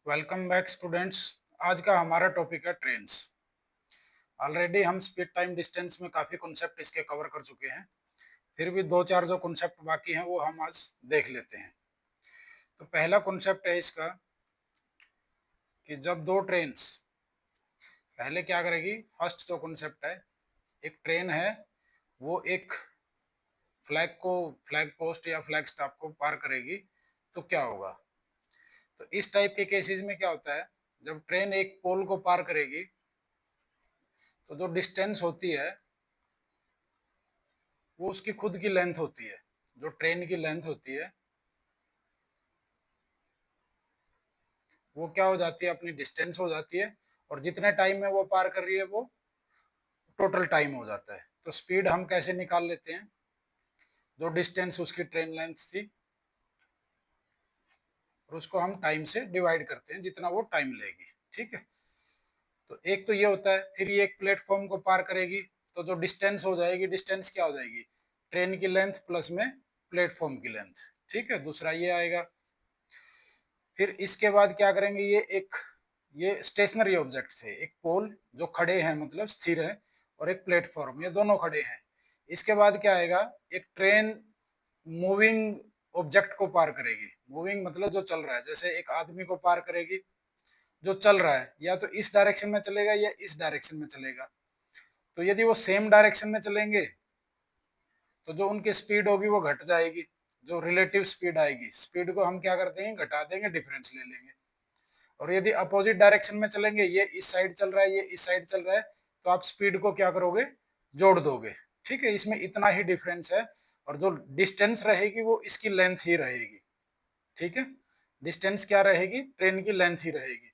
Welcome back students. आज का हमारा टॉपिक है ट्रेन्स। ऑलरेडी हम स्पीड टाइम डिस्टेंस में काफ़ी कॉन्सेप्ट इसके कवर कर चुके हैं। फिर भी दो चार जो कॉन्सेप्ट बाकी हैं वो हम आज देख लेते हैं। तो पहला कॉन्सेप्ट है इसका कि जब दो ट्रेन्स पहले क्या करेगी। फर्स्ट जो कॉन्सेप्ट है, एक ट्रेन है वो एक फ्लैग पोस्ट या फ्लैग स्टॉप को पार करेगी तो क्या होगा। तो इस टाइप के केसेस में क्या होता है, जब ट्रेन एक पोल को पार करेगी तो जो डिस्टेंस होती है वो उसकी खुद की लेंथ होती है। जो ट्रेन की लेंथ होती है वो क्या हो जाती है, अपनी डिस्टेंस हो जाती है, और जितने टाइम में वो पार कर रही है वो टोटल टाइम हो जाता है। तो स्पीड हम कैसे निकाल लेते हैं, जो डिस्टेंस उसकी ट्रेन लेंथ थी और उसको हम टाइम से डिवाइड करते हैं जितना वो टाइम लेगी। ठीक है, तो एक तो ये होता है। फिर ये एक प्लेटफॉर्म को पार करेगी तो जो डिस्टेंस हो जाएगी, डिस्टेंस क्या हो जाएगी, ट्रेन की लेंथ प्लस में प्लेटफॉर्म की लेंथ। ठीक है, दूसरा ये आएगा। फिर इसके बाद क्या करेंगे, ये स्टेशनरी ऑब्जेक्ट थे, एक पोल जो खड़े हैं मतलब स्थिर है, और एक प्लेटफॉर्म, ये दोनों खड़े हैं। इसके बाद क्या आएगा, एक ट्रेन मूविंग ऑब्जेक्ट को पार करेगी। मूविंग मतलब जो चल रहा है, जैसे एक आदमी को पार करेगी जो चल रहा है, या तो इस डायरेक्शन में चलेगा या इस डायरेक्शन में चलेगा। तो यदि वो सेम डायरेक्शन में चलेंगे तो जो उनकी स्पीड होगी वो घट जाएगी। जो रिलेटिव स्पीड आएगी, स्पीड को हम क्या कर देंगे, घटा देंगे, डिफरेंस ले लेंगे। और यदि अपोजिट डायरेक्शन में चलेंगे, ये इस साइड चल रहा है, ये इस साइड चल रहा है, तो आप स्पीड को क्या करोगे, जोड़ दोगे। ठीक है, इसमें इतना ही डिफरेंस है। और जो डिस्टेंस रहेगी वो इसकी लेंथ ही रहेगी। ठीक है, डिस्टेंस क्या रहेगी, ट्रेन की लेंथ ही रहेगी।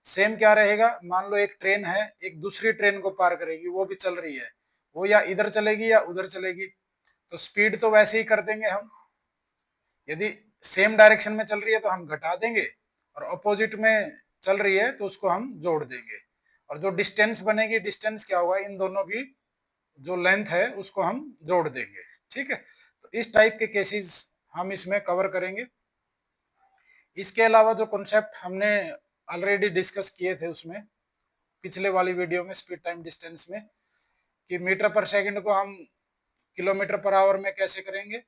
सेम क्या रहेगा, मान लो एक ट्रेन है, एक दूसरी ट्रेन को पार करेगी, वो भी चल रही है, वो या इधर चलेगी या उधर चलेगी। तो स्पीड तो वैसे ही कर देंगे हम। यदि सेम डायरेक्शन में चल रही है तो हम घटा देंगे, और अपोजिट में चल रही है तो उसको हम जोड़ देंगे। और जो डिस्टेंस बनेगी, डिस्टेंस क्या होगा, इन दोनों की जो लेंथ है उसको हम जोड़ देंगे। ठीक है, तो इस टाइप के केसेस हम इसमें कवर करेंगे। इसके अलावा जो कॉन्सेप्ट हमने ऑलरेडी डिस्कस किए थे उसमें पिछले वाली वीडियो में, स्पीड टाइम डिस्टेंस में, कि मीटर पर सेकंड को हम किलोमीटर पर आवर में कैसे करेंगे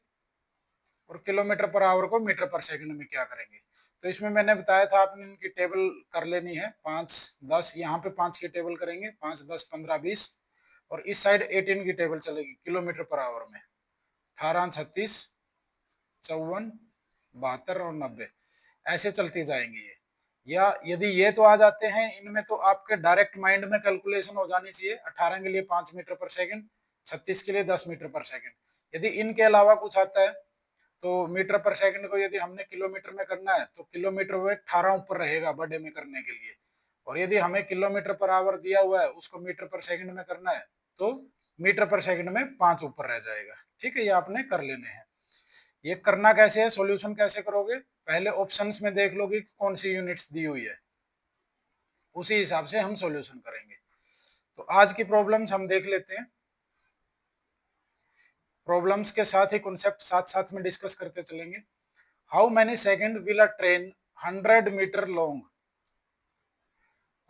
और किलोमीटर पर आवर को मीटर पर सेकंड में क्या करेंगे। तो इसमें मैंने बताया था आपने इनकी टेबल कर लेनी है, 5 10, यहाँ पे 5 की टेबल करेंगे, 5 10 15 20, और इस साइड 18 की टेबल चलेगी किलोमीटर पर आवर में, 18 36 54 72 और 90, ऐसे चलती जाएंगी ये। या यदि ये तो आ जाते हैं इनमें, तो आपके डायरेक्ट माइंड में कैलकुलेशन हो जानी चाहिए। 18 के लिए 5 मीटर पर सेकंड, 36 के लिए 10 मीटर पर सेकंड। यदि इनके अलावा कुछ आता है तो मीटर पर सेकंड को यदि हमने किलोमीटर में करना है तो किलोमीटर में 18 ऊपर रहेगा बड़े में करने के लिए। और यदि हमें किलोमीटर पर आवर दिया हुआ है, उसको मीटर पर सेकंड में करना है, तो मीटर पर सेकंड में 5 ऊपर रह जाएगा। ठीक है, ये आपने कर लेने हैं। ये करना कैसे है, सॉल्यूशन कैसे करोगे, पहले ऑप्शंस में देख लोगे कि कौन सी यूनिट्स दी हुई है, उसी हिसाब से हम सॉल्यूशन करेंगे। तो आज की प्रॉब्लम्स हम देख लेते हैं। प्रॉब्लम्स के साथ ही कॉन्सेप्ट साथ साथ में डिस्कस करते चलेंगे। How many second will a train 100 meter long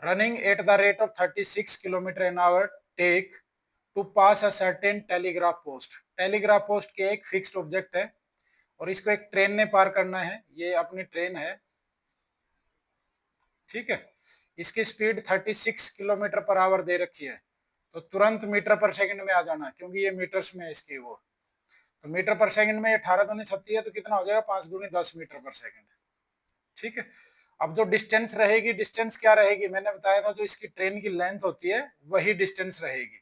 running at the rate of 36 kilometer an hour take to pass a certain telegraph post। Telegraph post के एक फिक्स्ड ऑब्जेक्ट है और इसको एक ट्रेन ने पार करना है। ये अपनी ट्रेन है, ठीक है। इसकी स्पीड 36 किलोमीटर पर आवर दे रखी है, तो तुरंत मीटर पर सेकंड में आ जाना, क्योंकि ये मीटर्स में है इसकी वो। तो मीटर पर सेकंड में 18 दूनी 36 है, तो कितना हो जाएगा, 5 दूनी 10 मीटर पर सेकंड। ठीक है, अब जो डिस्टेंस रहेगी, डिस्टेंस क्या रहेगी, मैंने बताया था जो इसकी ट्रेन की लेंथ होती है वही डिस्टेंस रहेगी।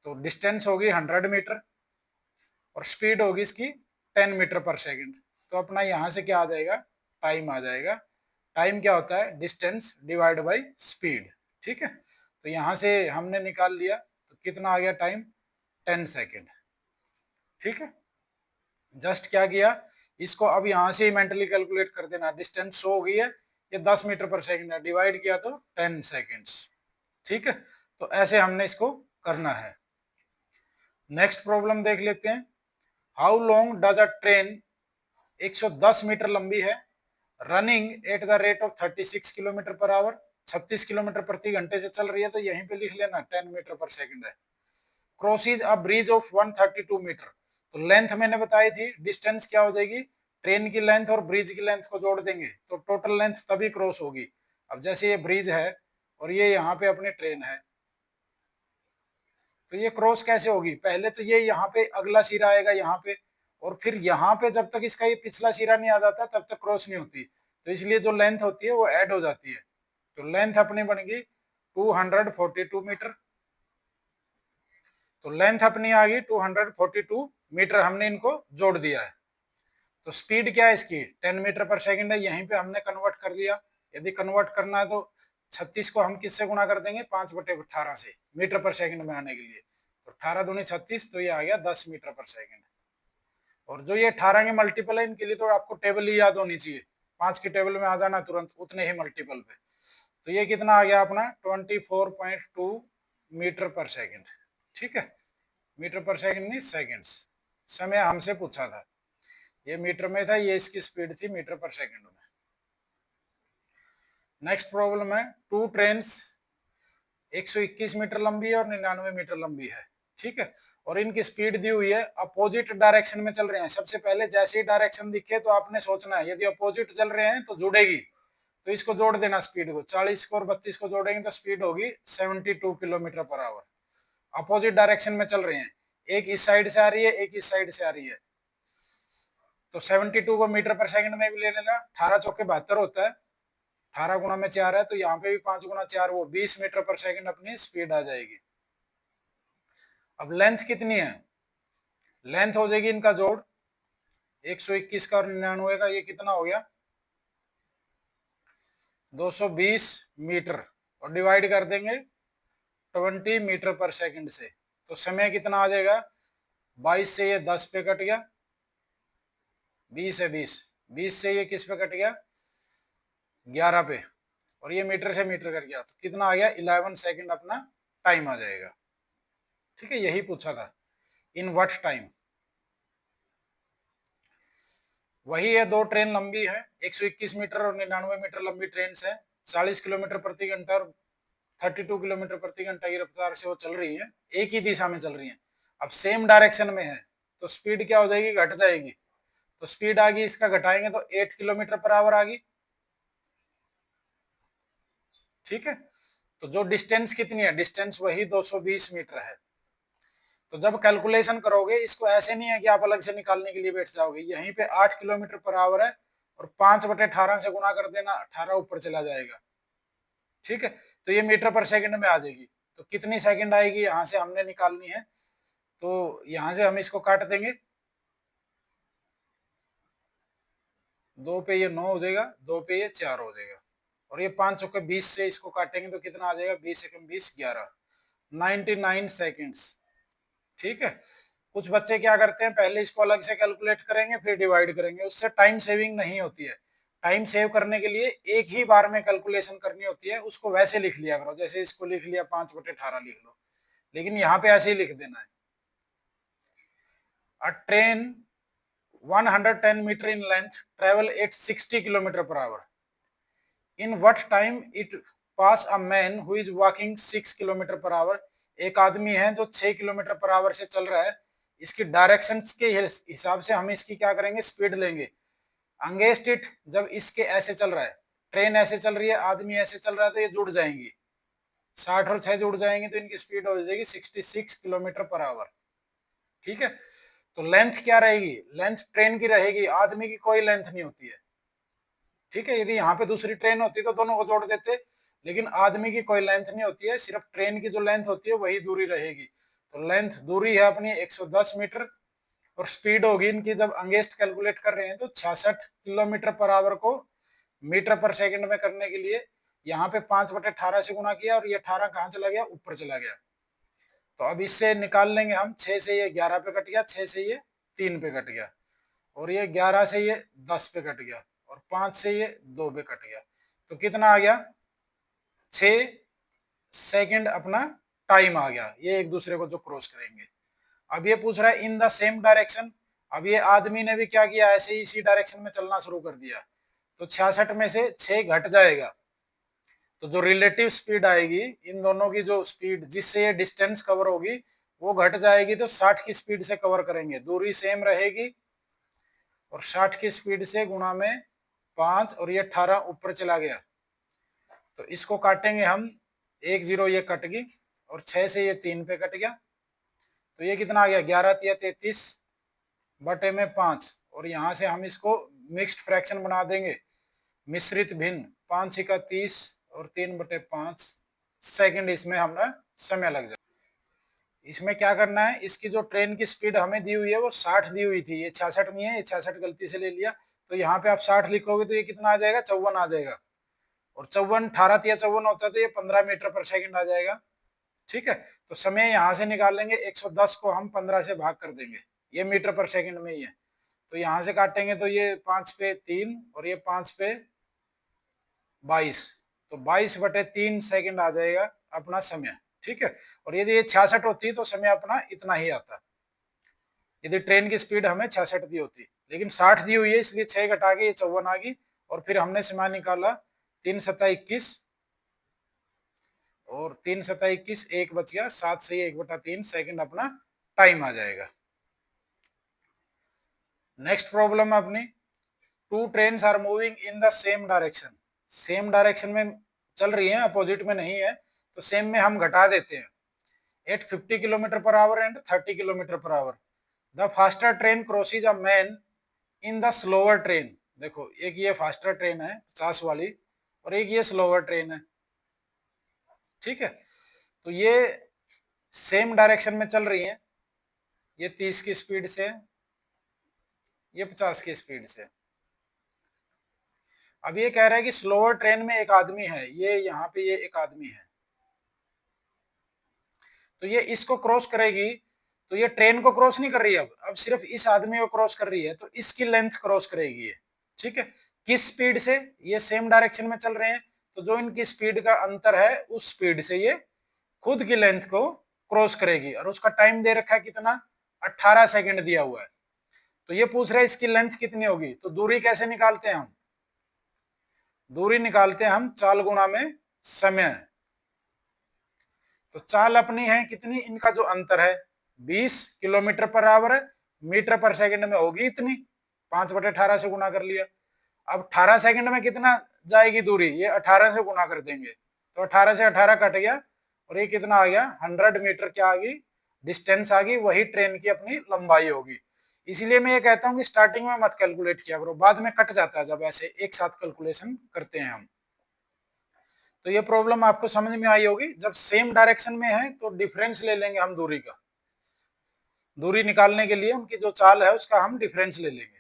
तो डिस्टेंस होगी 100 मीटर और स्पीड होगी इसकी 10 मीटर पर सेकंड। तो अपना यहाँ से क्या आ जाएगा, टाइम आ जाएगा। टाइम क्या होता है, डिस्टेंस डिवाइड बाई स्पीड। ठीक है, तो यहाँ से हमने निकाल लिया, तो कितना आ गया टाइम, 10 सेकेंड। ठीक है, जस्ट क्या किया, इसको अब यहाँ से ही मेंटली कैलकुलेट कर देना। डिस्टेंस शो हो गई है, ये 10 मीटर पर सेकंड है, डिवाइड किया तो 10 सेकेंड्स। ठीक है, तो ऐसे हमने इसको करना है। नेक्स्ट प्रॉब्लम देख लेते हैं। How long does a train, 110 meter लंबी है, running at the rate of 36 kilometer per hour, 36 kilometer प्रति घंटे से चल रही है, तो यहीं पे लिख लेना 10 मीटर पर सेकंड है। Crosses a bridge of 132 meter, तो लेंथ मैंने बताई थी, डिस्टेंस क्या हो जाएगी, ट्रेन की लेंथ और ब्रिज की लेंथ को जोड़ देंगे तो टोटल लेंथ तभी क्रॉस होगी। अब जैसे ये ब्रिज है और ये यहाँ पे अपनी ट्रेन है, तो ये क्रॉस कैसे होगी, पहले तो ये यहाँ पे अगला सिरा आएगा यहाँ पे, और फिर यहाँ पे जब तक इसका ये पिछला सिरा नहीं आ जाता तब तक क्रॉस नहीं होती, तो इसलिए जो लेंथ होती है वो ऐड हो जाती है। तो लेंथ अपनी बनेगी 242 मीटर, तो लेंथ अपनी आ गई 242 मीटर, हमने इनको जोड़ दिया है। तो स्पीड क्या है इसकी 10 मीटर पर सेकंड है, यहीं पे हमने कन्वर्ट कर लिया। यदि कन्वर्ट करना है तो 36 को हम किससे गुणा कर देंगे 5/18 से, मीटर पर सेकंड में आने के लिए, तो 18 दूनी 36, तो ये आ गया 10 मीटर पर सेकंड। और जो ये 18 के मल्टीपल है इनके लिए तो आपको टेबल ही याद होनी चाहिए, 5 की टेबल में आ जाना तुरंत उतने ही मल्टीपल पे। तो ये कितना आ गया अपना 24.2 मीटर पर सेकंड, ठीक है, मीटर पर सेकंड नहीं सेकंड्स, समय हमसे पूछा था, ये मीटर में था, ये इसकी स्पीड थी मीटर पर सेकंड में। नेक्स्ट प्रॉब्लम है, टू ट्रेन्स 121 मीटर लंबी है और 99 मीटर लंबी है, ठीक है, और इनकी स्पीड दी हुई है, अपोजिट डायरेक्शन में चल रहे हैं। सबसे पहले जैसे ही डायरेक्शन दिखे तो आपने सोचना है यदि अपोजिट चल रहे हैं तो जुड़ेगी, तो इसको जोड़ देना स्पीड को, 40 को और 32 को जोड़ेंगे तो स्पीड होगी 72 kilometre per our. Opposite direction में चल रहे हैं, एक इस साइड से आ रही है एक इस साइड से आ रही है, तो 72 को मीटर पर सेकंड में भी ले लेना, 18 चौके 72 होता है, 18 गुना में 4 है, तो यहाँ पे भी 5 गुना 4 वो 20 मीटर पर सेकंड अपनी स्पीड आ जाएगी। अब लेंथ कितनी है, लेंथ हो जाएगी इनका जोड़ 121 का और 99 का, ये कितना हो गया 220 मीटर, और डिवाइड कर देंगे 20 मीटर पर सेकंड से, तो समय कितना आ जाएगा 22 से ये 10 पे कट गया, 20 है 20 से ये किस पे कट गया 11 पे, और ये मीटर से मीटर कर गया, तो कितना आ गया 11 सेकंड अपना टाइम आ जाएगा, ठीक है, यही पूछा था इन व्हाट टाइम। वही है, दो ट्रेन लंबी है, 121 मीटर और 99 मीटर लंबी ट्रेन है, 40 किलोमीटर प्रति घंटा और 32 किलोमीटर प्रति घंटा की रफ्तार से वो चल रही है, एक ही दिशा में चल रही है। अब सेम डायरेक्शन में है तो स्पीड क्या हो जाएगी घट जाएगी, तो स्पीड आ गई, इसका घटाएंगे तो 8 किलोमीटर पर आवर आ गई, ठीक है। तो जो डिस्टेंस कितनी है, डिस्टेंस वही 220 मीटर है। तो जब कैलकुलेशन करोगे इसको ऐसे नहीं है कि आप अलग से निकालने के लिए बैठ जाओगे, यहीं पे 8 किलोमीटर पर आवर है और 5/18 से गुणा कर देना, 18 ऊपर चला जाएगा, ठीक है, तो ये मीटर पर सेकंड में आ जाएगी। तो कितनी सेकंड आएगी यहां से हमने निकालनी है, तो यहां से हम इसको काट देंगे, 2 पे ये 9 हो जाएगा, 2 पे ये 4 हो जाएगा, और ये 5 चौके 20 से इसको काटेंगे तो कितना आ जाएगा 20 एकम 20 11, 99 सेकेंड्स, ठीक है। कुछ बच्चे क्या करते हैं पहले इसको अलग से कैलकुलेट करेंगे फिर डिवाइड करेंगे, उससे टाइम सेविंग नहीं होती है। टाइम सेव करने के लिए एक ही बार में कैलकुलेशन करनी होती है, उसको वैसे लिख लिया करो, जैसे इसको लिख लिया 5/18 लिख लो, लेकिन यहाँ पे ऐसे ही लिख देना है। A train 110 meter in length travel at 60 kilometer per hour, in what time it pass a man who is walking 6 kilometer per hour, एक आदमी है जो 6 किलोमीटर पर आवर से चल रहा है, इसकी डायरेक्शन के हिसाब से हम इसकी क्या करेंगे स्पीड लेंगे। अंगेस्ट इट, जब इसके ऐसे चल रहा है, ट्रेन ऐसे चल रही है आदमी ऐसे चल रहा है, तो ये जुड़ जाएंगी, 60 और 6 जुड़ जाएंगे तो इनकी स्पीड हो जाएगी 66 किलोमीटर पर आवर, ठीक है। तो लेंथ क्या रहेगी, लेंथ ट्रेन की रहेगी, आदमी की कोई लेंथ नहीं होती है, ठीक है। यदि यहाँ पे दूसरी ट्रेन होती तो दोनों को जोड़ देते, लेकिन आदमी की कोई लेंथ नहीं होती है, सिर्फ ट्रेन की जो लेंथ होती है वही दूरी रहेगी। तो लेंथ दूरी है अपनी 110 मीटर, और स्पीड होगी इनकी, जब अंगेस्ट कैलकुलेट कर रहे हैं तो 66 किलोमीटर पर आवर को मीटर पर सेकंड में करने के लिए यहाँ पे 5/18 से गुना किया, और ये 18 कहाँ चला गया ऊपर चला गया, तो अब इससे निकाल लेंगे हम, 6 से ये 11 पे कट गया, 6 से ये 3 पे कट गया, और ये 11 से ये 10 पे कट गया, और 5 से ये 2 पे कट गया, तो कितना आ गया 6 सेकंड अपना टाइम आ गया, ये एक दूसरे को जो क्रॉस करेंगे। अब ये पूछ रहा है इन द सेम डायरेक्शन, अब ये आदमी ने भी क्या किया ऐसे ही इसी डायरेक्शन में चलना शुरू कर दिया, तो 66 में से 6 घट जाएगा, तो जो रिलेटिव स्पीड आएगी इन दोनों की, जो स्पीड जिससे ये डिस्टेंस कवर होगी वो घट जाएगी, तो 60 की स्पीड से कवर करेंगे, दूरी सेम रहेगी और 60 की स्पीड से गुणा में 5 और ये 18 ऊपर चला गया, तो इसको काटेंगे हम, 1 0 ये कट गई और 6 से ये 3 पे कट गया, तो ये कितना आ गया 11 तिया 33 बटे में 5, और यहाँ से हम इसको मिक्स्ड फ्रैक्शन बना देंगे, मिश्रित भिन्न, 5 6 30 और 3 बटे 5 सेकंड इसमें हमारा समय लग जाए। इसमें क्या करना है, इसकी जो ट्रेन की स्पीड हमें दी हुई है वो 60 दी हुई थी, ये 66 नहीं है, ये 66 गलती से ले लिया, तो यहाँ पे आप 60 लिखोगे तो ये कितना आ जाएगा 54 आ जाएगा, और 54 18 तिया 54 होता है तो ये 15 मीटर पर सेकंड आ जाएगा। ठीक है, तो समय यहाँ से निकालेंगे, 110 को हम 15 से भाग कर देंगे, ये मीटर पर सेकंड में ही है, तो यहाँ से काटेंगे तो ये 5 पे 3 और ये 5 पे 22, तो 22 बटे 3 सेकंड आ जाएगा अपना समय। ठीक है, और यदि ये 66 होती तो समय अपना इतना ही आता, यदि ट्रेन की स्पीड हमें 66 दी होती, लेकिन 60 दी हुई है इसलिए 6 घटा के ये 54 आ गई, और फिर हमने समय निकाला 3 7 21 और 3 7 21, 1 बच गया, 7 से 1/3 सेकंड अपना टाइम आ जाएगा। नेक्स्ट प्रॉब्लम है अपनी, two trains are moving in the same direction, same direction में चल रही है, अपोजिट में नहीं है, तो सेम में हम घटा देते हैं, at 50 kilometer per hour and 30 kilometer per hour, the faster train crosses a man in the slower train, देखो एक ये फास्टर ट्रेन है 50 वाली और एक ये स्लोअर ट्रेन है। ठीक है, तो ये सेम डायरेक्शन में चल रही है, ये 30 की स्पीड से, ये 50 की स्पीड से। अब ये कह रहा है कि स्लोअर ट्रेन में एक आदमी है, ये यहाँ पे ये एक आदमी है, तो ये इसको क्रॉस करेगी, तो ये ट्रेन को क्रॉस नहीं कर रही है, अब सिर्फ इस आदमी को क्रॉस कर रही है, तो इसकी लेंथ क्रॉस करेगी ये। ठीक है, किस स्पीड से, ये सेम डायरेक्शन में चल रहे हैं, तो जो इनकी स्पीड का अंतर है उस स्पीड से ये खुद की लेंथ को क्रॉस करेगी, और उसका टाइम दे रखा है कितना 18 सेकंड दिया हुआ है, तो ये पूछ रहा है इसकी लेंथ कितनी होगी, तो दूरी कैसे निकालते हैं हम, दूरी निकालते हैं हम चाल गुणा में समय, तो चाल अपनी है कितनी, इनका जो अंतर है 20 किलोमीटर पर आवर है, मीटर पर सेकंड में होगी इतनी, 5/18 से गुणा कर लिया, अब 18 सेकंड में कितना जाएगी दूरी, ये 18 से गुणा कर देंगे, तो 18 से 18 कट गया और ये कितना आ गया 100 मीटर, क्या आ गई डिस्टेंस आ गई, वही ट्रेन की अपनी लंबाई होगी। इसलिए मैं ये कहता हूँ कि स्टार्टिंग में मत कैलकुलेट किया करो, बाद में कट जाता है जब ऐसे एक साथ कैलकुलेशन करते हैं हम। तो ये प्रॉब्लम आपको समझ में आई होगी, जब सेम डायरेक्शन में है तो डिफरेंस ले लेंगे हम दूरी का, दूरी निकालने के लिए उनकी जो चाल है उसका हम डिफरेंस ले लेंगे।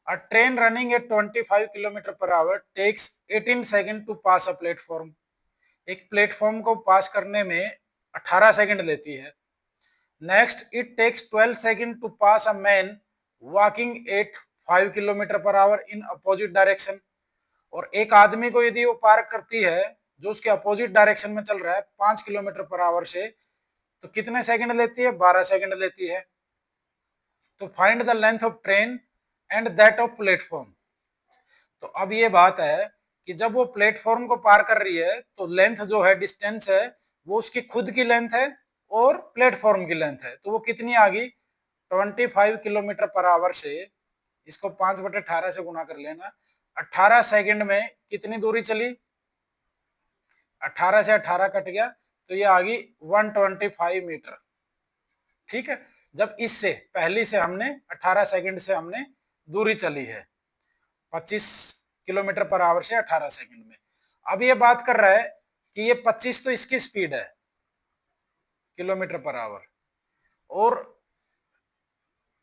A train running at 25 kilometer per hour takes 18 second to pass a platform, एक प्लेटफॉर्म को पास करने में 18 सेकंड लेती है। Next it takes 12 second to pass a man walking at 5 kilometre per hour in opposite direction, और एक आदमी को यदि वो पार करती है जो उसके अपोजिट डायरेक्शन में चल रहा है 5 किलोमीटर पर आवर से, तो कितने सेकंड लेती है 12 सेकंड लेती है। तो find the length of train and that of platform, तो अब ये बात है कि जब वो प्लेटफॉर्म को पार कर रही है तो लेंथ जो है डिस्टेंस है वो उसकी खुद की लेंथ है और प्लेटफॉर्म की लेंथ है, तो वो कितनी आ गई 25 किलोमीटर पर आवर से, इसको 5/18 से गुना कर लेना, 18 सेकंड में कितनी दूरी चली, 18 से 18 कट गया तो ये आ गई 125 मीटर। ठीक है, जब इससे पहली से हमने 18 सेकंड से हमने दूरी चली है 25 किलोमीटर पर आवर से 18 सेकंड में। अब ये बात कर रहा है कि ये 25 तो इसकी स्पीड है किलोमीटर पर आवर, और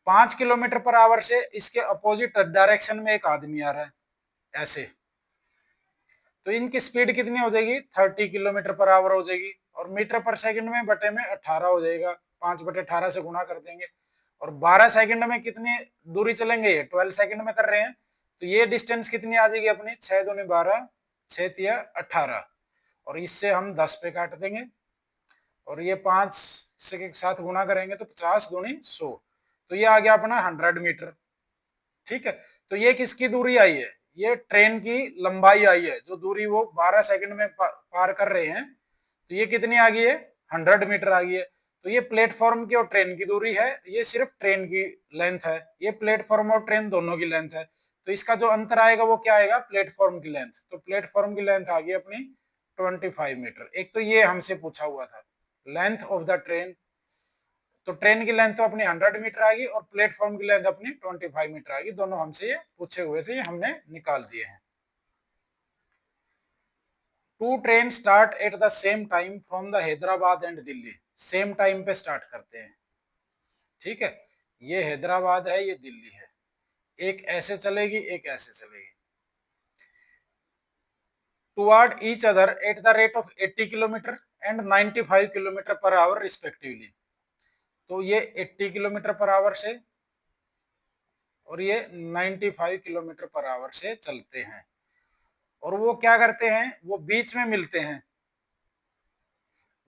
5 किलोमीटर पर आवर से इसके अपोजिट डायरेक्शन में एक आदमी आ रहा है ऐसे, तो इनकी स्पीड कितनी हो जाएगी 30 किलोमीटर पर आवर हो जाएगी, और मीटर पर सेकंड में बटे में 18 हो जाएगा, 5/18 से गुणा कर देंगे, और 12 सेकंड में कितनी दूरी चलेंगे, ये 12 सेकंड में कर रहे हैं, तो ये डिस्टेंस कितनी आ जाएगी अपनी 6 दूनी 12 6 तिया 18, और इससे हम 10 पे काट देंगे, और ये 5 से के साथ गुणा करेंगे तो 50 दूनी 100, तो ये आ गया अपना 100 मीटर। ठीक है, तो ये किसकी दूरी आई है, ये ट्रेन की लंबाई आई है, जो दूरी वो 12 सेकंड में पार कर रहे हैं, तो ये कितनी आ गई है, 100 मीटर आ गई है। तो ये प्लेटफॉर्म की और ट्रेन की दूरी है, ये सिर्फ ट्रेन की लेंथ है, ये प्लेटफॉर्म और ट्रेन दोनों की लेंथ है। तो इसका जो अंतर आएगा वो क्या आएगा, प्लेटफॉर्म की लेंथ। तो प्लेटफॉर्म की लेंथ आ गई अपनी 25 मीटर। एक तो ये हमसे पूछा हुआ था लेंथ ऑफ द ट्रेन, तो ट्रेन की लेंथ तो अपनी 100 मीटर आ गई और प्लेटफॉर्म की लेंथ अपनी 25 मीटर आ गई। दोनों हमसे ये पूछे हुए थे, ये हमने निकाल दिए हैं। Two train start at the same time from the Hyderabad and Delhi, same time पे स्टार्ट करते हैं, ठीक है। ये हैदराबाद है, ये दिल्ली है, एक ऐसे चलेगी एक ऐसे चलेगी, toward each other at the rate of 80 kilometre and 95 kilometre per our respectively. तो ये 80 किलोमीटर पर आवर से और ये 95 किलोमीटर पर आवर से चलते हैं। और वो क्या करते हैं, वो बीच में मिलते हैं।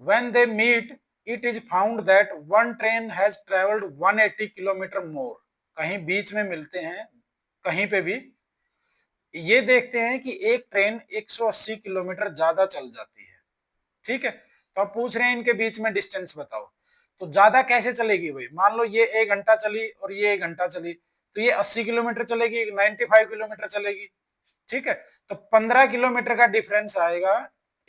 When they meet, it is found that one train has traveled 180 kilometre more। कहीं बीच में मिलते हैं, कहीं पे भी ये देखते हैं कि एक ट्रेन 180 किलोमीटर ज्यादा चल जाती है, ठीक है। तो आप पूछ रहे हैं इनके बीच में डिस्टेंस बताओ, तो ज्यादा कैसे चलेगी भाई, मान लो ये 1 घंटा चली और ये 1 घंटा चली, तो ये 80 किलोमीटर चलेगी, 95 किलोमीटर चलेगी, ठीक है। तो 15 किलोमीटर का डिफरेंस आएगा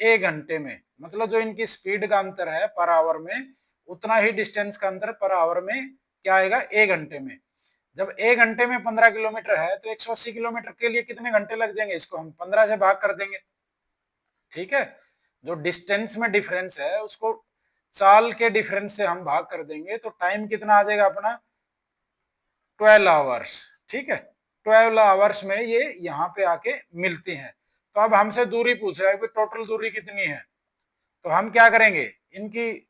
1 घंटे में, मतलब जो इनकी स्पीड का अंतर है पर आवर में, उतना ही डिस्टेंस का अंतर पर आवर में क्या आएगा, 1 घंटे में। जब 1 घंटे में 15 किलोमीटर है तो 180 किलोमीटर के लिए कितने घंटे लग जाएंगे, इसको हम 15 से भाग कर देंगे, ठीक है। जो डिस्टेंस में डिफरेंस है उसको साल के डिफरेंस से हम भाग कर देंगे, तो टाइम कितना आ जाएगा अपना, 12 आवर्स, ठीक है। 12 आवर्स में ये यहाँ पे आके मिलती हैं। तो अब हमसे दूरी पूछ रहा है कि टोटल दूरी कितनी है, तो हम क्या करेंगे, इनकी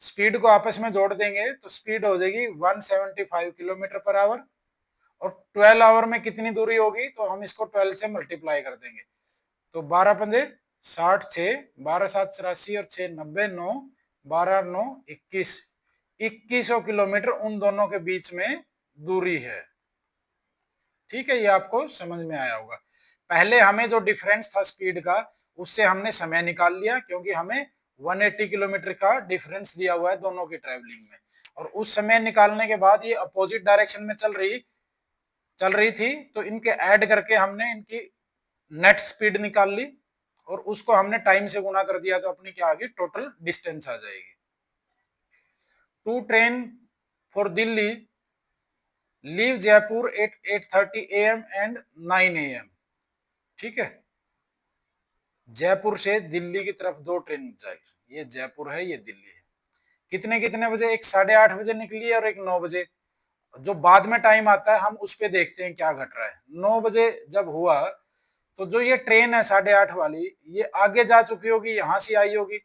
स्पीड को आपस में जोड़ देंगे, तो स्पीड हो जाएगी 175 किलोमीटर पर आवर, और 12 आवर में कितनी दूरी होगी, तो हम इसको 12 से मल्टीप्लाई कर देंगे। तो 12 पंजे 60, 6 12 7 84 और 6 90, 9 12 9 21, 2100 किलोमीटर उन दोनों के बीच में दूरी है, ठीक है। ये आपको समझ में आया होगा। पहले हमें जो डिफरेंस था स्पीड का, उससे हमने समय निकाल लिया, क्योंकि हमें 180 किलोमीटर का डिफरेंस दिया हुआ है दोनों की ट्रेवलिंग में। और उस समय निकालने के बाद ये अपोजिट डायरेक्शन में चल रही थी, तो इनके ऐड करके हमने इनकी नेट स्पीड निकाल ली और उसको हमने टाइम से गुणा कर दिया, तो अपनी क्या आ गई, टोटल डिस्टेंस आ जाएगी। Two train for Delhi leave Jaipur at 8:30 AM and 9 AM, ठीक है। जयपुर से दिल्ली की तरफ 2 ट्रेन जाएगी, ये जयपुर है ये दिल्ली है। कितने कितने बजे, एक 8:30 बजे निकली है और एक 9 बजे। जो बाद में टाइम आता है हम उस पे देखते हैं क्या घट रहा है। 9 बजे जब हुआ तो जो ये ट्रेन है 8:30 वाली, ये आगे जा चुकी होगी, यहां से आई होगी,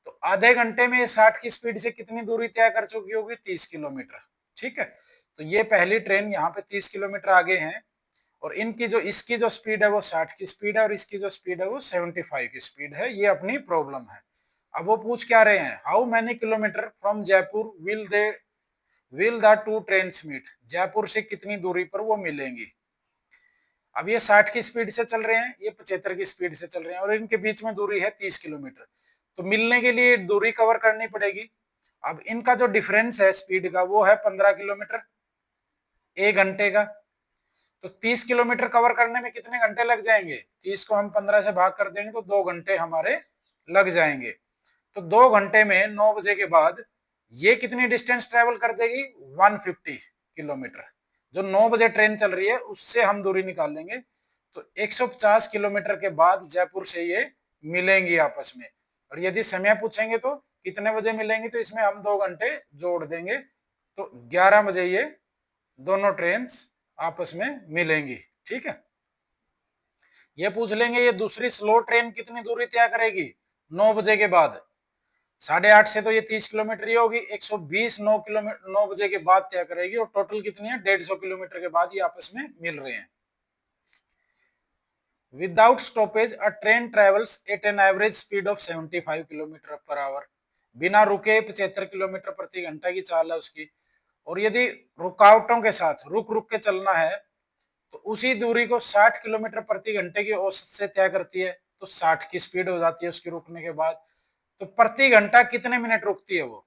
तो आधे घंटे में 60 की स्पीड से कितनी दूरी तय कर चुकी होगी, 30 किलोमीटर, ठीक है। तो ये पहली ट्रेन यहाँ पे 30 किलोमीटर आगे है, और इनकी जो इसकी जो स्पीड है वो 60 की स्पीड है और इसकी जो स्पीड है वो 75 की स्पीड है। ये अपनी प्रॉब्लम है। अब वो पूछ क्या रहे हैं, how many kilometre from Jaipur will the two train meet, Jaipur से कितनी दूरी पर वो मिलेंगी। अब ये 60 की स्पीड से चल रहे हैं, ये 75 की स्पीड से चल रहे हैं, और इनके बीच में दूरी है 30 किलोमीटर। तो मिलने के लिए दूरी कवर करनी पड़ेगी। अब इनका जो डिफरेंस है स्पीड का वो है 15 किलोमीटर 1 घंटे का। तो 30 किलोमीटर कवर करने में कितने घंटे लग जाएंगे, 30 को हम 15 से भाग कर देंगे तो 2 घंटे हमारे लग जाएंगे। तो 2 घंटे में 9 बजे के बाद ये कितनी डिस्टेंस ट्रेवल कर देगी, 150 किलोमीटर। जो 9 बजे ट्रेन चल रही है उससे हम दूरी निकाल लेंगे, तो 150 किलोमीटर के बाद जयपुर से ये मिलेंगी आपस में। और यदि समय पूछेंगे तो कितने बजे मिलेंगी, तो इसमें हम 2 घंटे जोड़ देंगे, तो 11 बजे ये दोनों ट्रेन आपस में मिलेंगी, ठीक है। ये पूछ लेंगे ये दूसरी स्लो ट्रेन कितनी दूरी तय करेगी 9 बजे के बाद, 8:30 से तो ये 30 किलोमीटर ही होगी, 120 9 किलोमीटर 9 बजे के बाद तय करेगी, और टोटल कितनी है 150 किलोमीटर के बाद ये आपस में मिल रहे हैं। Without stoppage a train travels eight an average speed of 75 kilometre per our, बिना रुके 75 किलोमीटर प्रति घंटा की चाल है उसकी। और यदि रुकावटों के साथ रुक रुक के चलना है तो उसी दूरी को 60 किलोमीटर प्रति घंटे की औसत से तय करती है, तो 60 की स्पीड हो जाती है उसकी रुकने के बाद। तो प्रति घंटा कितने मिनट रुकती है वो,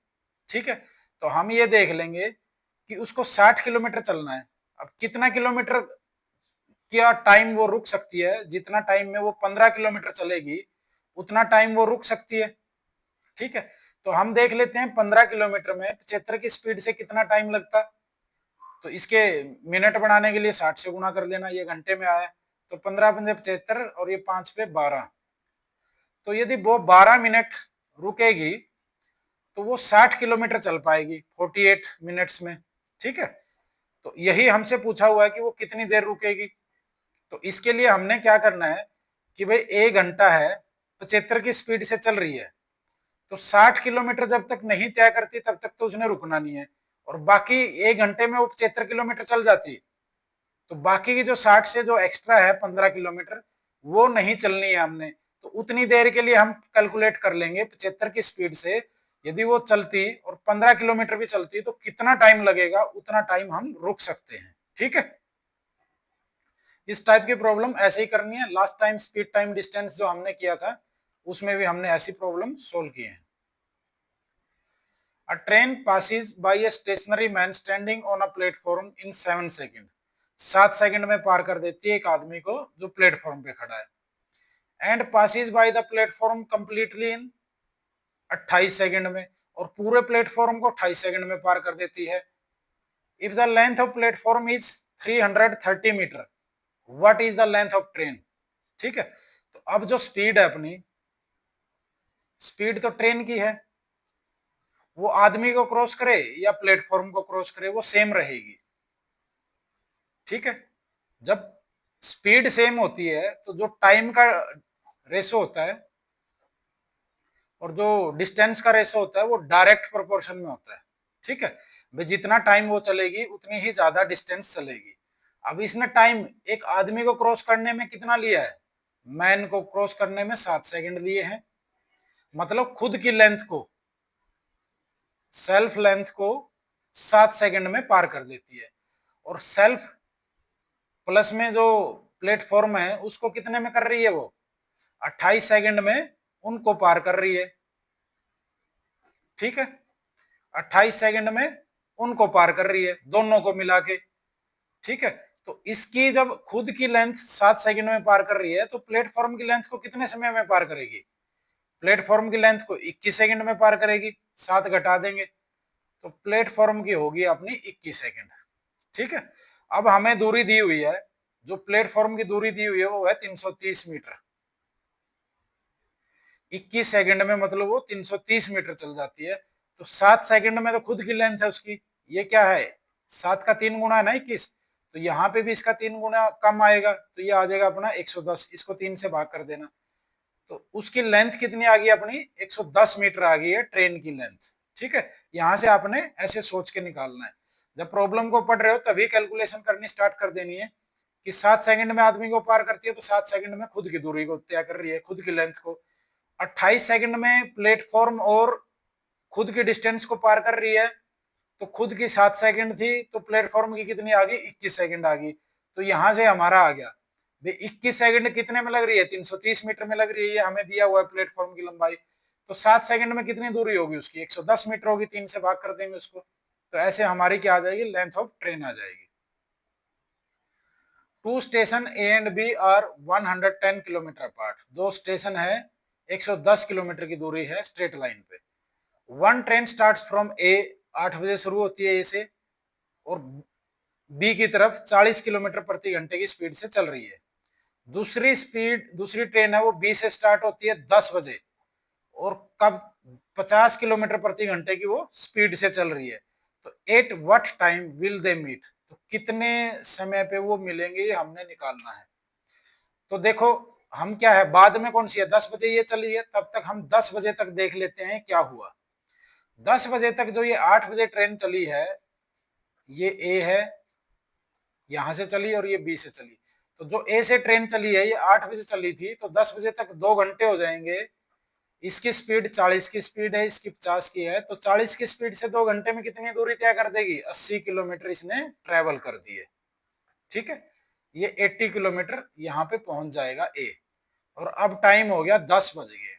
ठीक है। तो हम ये देख लेंगे कि उसको 60 किलोमीटर चलना है। अब कितना किलोमीटर क्या टाइम वो रुक सकती है, जितना टाइम में वो 15 किलोमीटर चलेगी उतना टाइम वो रुक सकती है, ठीक है। तो हम देख लेते हैं 15 किलोमीटर में 75 की स्पीड से कितना टाइम लगता। तो इसके मिनट बनाने के लिए 60 से गुणा कर लेना, ये घंटे में आया। तो 15 पंजे 75 और ये 5 पे 12। तो यदि वो 12 मिनट रुकेगी तो वो 60 किलोमीटर चल पाएगी 48 मिनट्स में, ठीक है। तो यही हमसे पूछा हुआ है कि वो कितनी देर रुकेगी। तो इसके लिए हमने क्या करना है कि भाई 1 घंटा है, 75 की स्पीड से चल रही है, तो 60 किलोमीटर जब तक नहीं तय करती तब तक तो उसने रुकना नहीं है। और बाकी 1 घंटे में वो 75 किलोमीटर चल जाती, तो बाकी की जो 60 से जो एक्स्ट्रा है 15 किलोमीटर वो नहीं चलनी है हमने। तो उतनी देर के लिए हम कैलकुलेट कर लेंगे 75 की स्पीड से यदि वो चलती और 15 किलोमीटर भी चलती तो कितना टाइम लगेगा, उतना टाइम हम रुक सकते हैं, ठीक है। इस टाइप की प्रॉब्लम ऐसे ही करनी है। Last time speed time distance जो हमने किया था उसमें भी हमने ऐसी प्रॉब्लम सोल्व की है। A train passes by a stationary man standing on a platform in 7 seconds. 7 second में पार कर देती है एक आदमी को जो प्लेटफॉर्म पे खड़ा है। And passes by the platform completely in 28 second में, और पूरे प्लेटफॉर्म को 28 सेकंड में पार कर देती है। If the length of platform is 330 metre, what is the length of train, ठीक है। तो अब जो स्पीड है अपनी, स्पीड तो ट्रेन की है, वो आदमी को क्रॉस करे या प्लेटफॉर्म को क्रॉस करे वो सेम रहेगी, ठीक है। जब स्पीड सेम होती है तो जो टाइम का रेशो होता है और जो डिस्टेंस का रेशो होता है वो डायरेक्ट प्रोपोर्शन में होता है, ठीक है। भाई जितना टाइम वो चलेगी उतनी ही ज्यादा डिस्टेंस चलेगी। अब इसने टाइम एक आदमी को क्रॉस करने में कितना लिया है, मैन को क्रॉस करने में 7 सेकंड लिए हैं, मतलब खुद की लेंथ को, सेल्फ लेंथ को 7 सेकंड में पार कर देती है। और सेल्फ प्लस में जो प्लेटफॉर्म है उसको कितने में कर रही है वो, 28 सेकंड में उनको पार कर रही है, ठीक है। 28 सेकंड में उनको पार कर रही है दोनों को मिला के, ठीक है। तो इसकी जब खुद की लेंथ 7 सेकंड में पार कर रही है तो प्लेटफॉर्म की लेंथ को कितने समय में पार करेगी, प्लेटफॉर्म की लेंथ को 21 सेकंड में पार करेगी, 7 घटा देंगे तो प्लेटफॉर्म की होगी अपनी 21 सेकंड, ठीक है। अब हमें दूरी दी हुई है, जो प्लेटफॉर्म की दूरी दी हुई है वो है 330 मीटर। 21 सेकंड में मतलब वो 330 मीटर चल जाती है। तो 7 सेकंड में तो खुद की लेंथ है उसकी, ये क्या है 7 का 3 गुना है ना 21, तो यहाँ पे भी इसका 3 गुना कम आएगा तो ये आ जाएगा अपना 110, इसको 3 से भाग कर देना। तो उसकी लेंथ कितनी आ गई अपनी 110 मीटर आ गई है ट्रेन की लेंथ, ठीक है। यहाँ से आपने ऐसे सोच के निकालना है, जब प्रॉब्लम को पढ़ रहे हो तभी कैलकुलेशन करनी स्टार्ट कर देनी है कि 7 सेकंड में आदमी को पार करती है तो 7 सेकंड में खुद की दूरी को तय कर रही है, खुद की लेंथ को। 28 सेकंड में प्लेटफॉर्म और खुद की डिस्टेंस को पार कर रही है, तो खुद की 7 सेकंड थी तो प्लेटफॉर्म की कितनी आ गई 21 सेकंड आ गई। तो यहां से हमारा आ गया 21 सेकंड कितने में लग रही है 330 मीटर में लग रही है, ये हमें दिया हुआ है प्लेटफॉर्म की लंबाई। तो 7 सेकंड में कितनी दूरी होगी उसकी 110 मीटर होगी, 3 से भाग कर देंगे उसको, तो ऐसे हमारी क्या आ जाएगी लेंथ ऑफ ट्रेन आ जाएगी। Two station A and B are 110 kilometre apart, दो स्टेशन है 110 किलोमीटर की दूरी है स्ट्रेट लाइन पे। One train starts from A, 8 बजे शुरू होती है ए से और बी की तरफ 40 किलोमीटर प्रति घंटे की स्पीड से चल रही है। दूसरी ट्रेन है वो बी से स्टार्ट होती है 10 बजे और कब 50 किलोमीटर प्रति घंटे की वो स्पीड से चल रही है। तो at what time will they meet, तो कितने समय पे वो मिलेंगे ये हमने निकालना है। तो देखो हम क्या है बाद में कौन सी है 10 बजे ये चली है, तब तक हम 10 बजे तक देख लेते हैं क्या हुआ। 10 बजे तक जो ये 8 बजे ट्रेन चली है, ये ए है यहां से चली और ये बी से चली। तो जो ए से ट्रेन चली है ये 8 बजे चली थी तो 10 बजे तक 2 घंटे हो जाएंगे। इसकी स्पीड 40 की स्पीड है, इसकी 50 की है, तो 40 की स्पीड से 2 घंटे में कितनी दूरी तय कर देगी 80 किलोमीटर इसने ट्रेवल कर दी है, ठीक है। ये 80 किलोमीटर यहाँ पे पहुंच जाएगा ए। और अब टाइम हो गया 10 बज गए,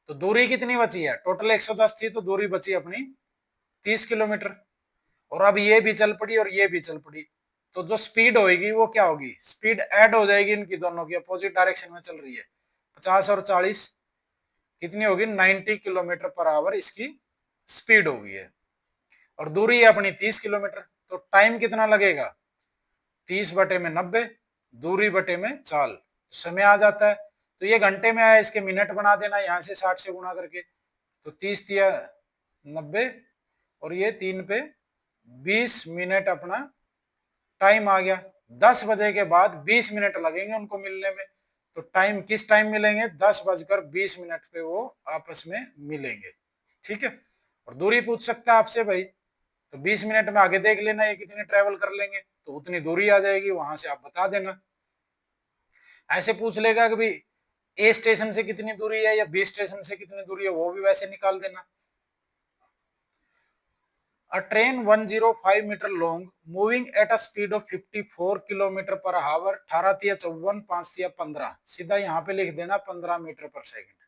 तो दूरी कितनी बची है? टोटल 110 थी, तो दूरी बची अपनी 30 किलोमीटर। और अब ये भी चल पड़ी और ये भी चल पड़ी, तो जो स्पीड होगी वो क्या होगी? स्पीड ऐड हो जाएगी, इनकी दोनों की अपोजिट डायरेक्शन में चल रही है। 50 और 40 कितनी होगी? 90 किलोमीटर पर आवर इसकी स्पीड होगी है। और दूरी है अपनी 30 किलोमीटर, तो टाइम कितना लगेगा? 30 बटे में 90, दूरी बटे में चाल, समय आ जाता है। तो ये घंटे में आया, इसके मिनट बना देना यहाँ से 60 से गुणा करके, तो 30 दिया 90 और ये 3 पे 20 मिनट अपना टाइम आ गया। 10 बजे के बाद 20 मिनट लगेंगे उनको मिलने में, तो टाइम किस टाइम मिलेंगे? 10:20 पे वो आपस में मिलेंगे। ठीक है, और दूरी पूछ सकता है आपसे भाई, तो 20 मिनट में आगे देख लेना ये कितने ट्रेवल कर लेंगे, तो उतनी दूरी आ जाएगी, वहां से आप बता देना। ऐसे पूछ लेगा कि भाई ए स्टेशन से कितनी दूरी है या बी स्टेशन से कितनी दूरी है, वो भी वैसे निकाल देना। A train 105 metre long moving at a speed of 54 kilometre per hour, 18 तिया 54, 5 तिया 15, सीधा यहाँ पे लिख देना 15 metre per second.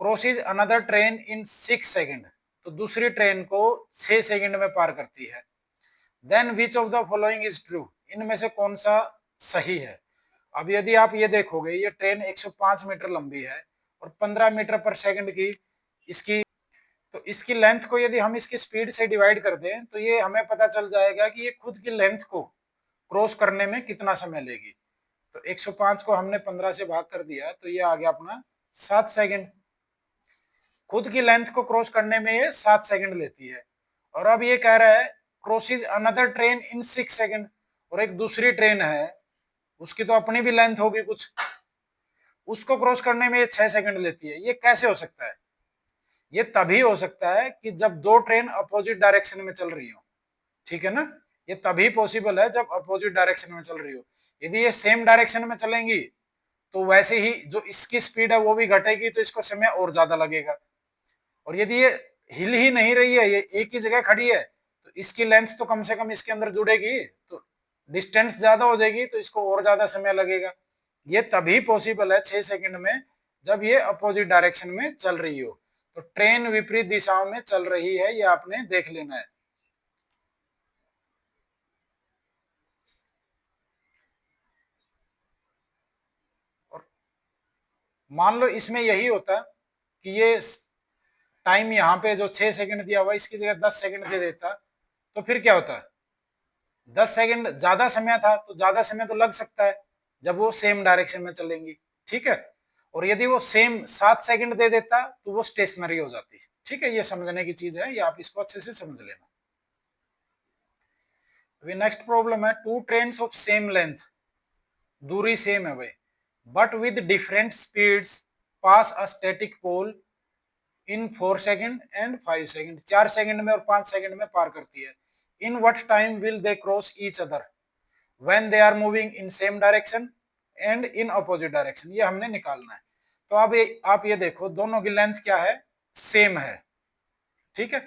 Crosses another train in 6 second, तो दूसरी ट्रेन को 6 सेकंड में पार करती है। Then which of the following is true, इनमें से कौन सा सही है? अब यदि आप ये देखोगे, ये ट्रेन 105 मीटर लंबी है और 15 मीटर पर सेकंड की इसकी, तो इसकी लेंथ को यदि हम इसकी स्पीड से डिवाइड कर दें, तो ये हमें पता चल जाएगा कि ये खुद की लेंथ को क्रॉस करने में कितना समय लेगी। तो 105 को हमने 15 से भाग कर दिया, तो ये आ गया अपना 7 सेकंड। खुद की लेंथ को क्रॉस करने में ये 7 सेकंड लेती है। और अब ये कह रहा है crosses another train in 6 second, और एक दूसरी ट्रेन है, उसकी तो अपनी भी लेंथ होगी कुछ, उसको क्रॉस करने में ये 6 सेकंड लेती है। ये कैसे हो सकता है? ये तभी हो सकता है कि जब दो ट्रेन अपोजिट डायरेक्शन में चल रही हो। ठीक है ना, ये तभी पॉसिबल है जब अपोजिट डायरेक्शन में चल रही हो। यदि ये सेम डायरेक्शन में चलेंगी तो वैसे ही जो इसकी स्पीड है वो भी घटेगी, तो इसको समय और ज्यादा लगेगा। और यदि ये हिल ही नहीं रही है, ये एक ही जगह खड़ी है, तो इसकी लेंथ तो कम से कम इसके अंदर जुड़ेगी, तो डिस्टेंस ज्यादा हो जाएगी, तो इसको और ज्यादा समय लगेगा। ये तभी पॉसिबल है 6 सेकंड में जब ये अपोजिट डायरेक्शन में चल रही हो। तो ट्रेन विपरीत दिशाओं में चल रही है, ये आपने देख लेना है। और मान लो इसमें यही होता कि ये टाइम यहाँ पे जो 6 सेकंड दिया हुआ इसकी जगह 10 सेकंड दे देता, तो फिर क्या होता? 10 सेकंड ज्यादा समय था, तो ज्यादा समय तो लग सकता है जब वो सेम डायरेक्शन में चलेंगी। ठीक है, और यदि वो सेम 7 सेकंड दे देता तो वो स्टेशनरी हो जाती। ठीक है, ये समझने की चीज है, ये आप इसको अच्छे से समझ लेना। अभी नेक्स्ट प्रॉब्लम है, two train of same length, दूरी सेम है भाई, but with different speeds pass a static pole in 4 second and 5 सेकंड, 4 सेकंड में और 5 सेकंड में पार करती है। In what time will they cross each other when they are moving in same direction and in opposite direction, ये हमने निकालना है। तो अब आप ये देखो, दोनों की लेंथ क्या है? सेम है। ठीक है,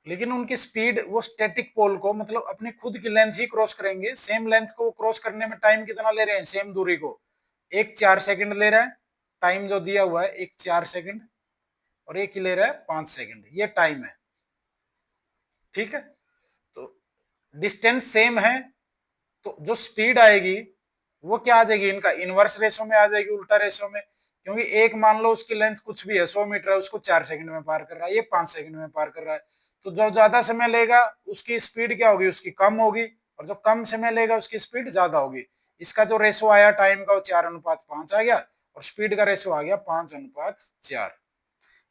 लेकिन उनकी स्पीड वो स्टैटिक पोल को, मतलब अपनी खुद की लेंथ ही क्रॉस करेंगे। सेम लेंथ को क्रॉस करने में टाइम कितना ले रहे हैं? सेम दूरी को एक 4 सेकंड ले रहा है, टाइम जो दिया हुआ है एक 4 सेकंड, और एक ले रहा है 5 सेकंड, ये टाइम है। ठीक है, तो डिस्टेंस सेम है, तो जो स्पीड आएगी वो क्या आ जाएगी? इनका इनवर्स रेशो में आ जाएगी, उल्टा रेशो में। क्योंकि एक मान लो उसकी लेंथ कुछ भी है 100 मीटर है, उसको 4 सेकंड में पार कर रहा है, ये 5 सेकंड में पार कर रहा है, तो जो ज्यादा समय लेगा उसकी स्पीड क्या होगी? उसकी कम होगी, और जो कम समय लेगा उसकी स्पीड ज्यादा होगी। इसका जो रेशो आया टाइम का वो 4:5 आ गया, और स्पीड का रेशो आ गया 5:4।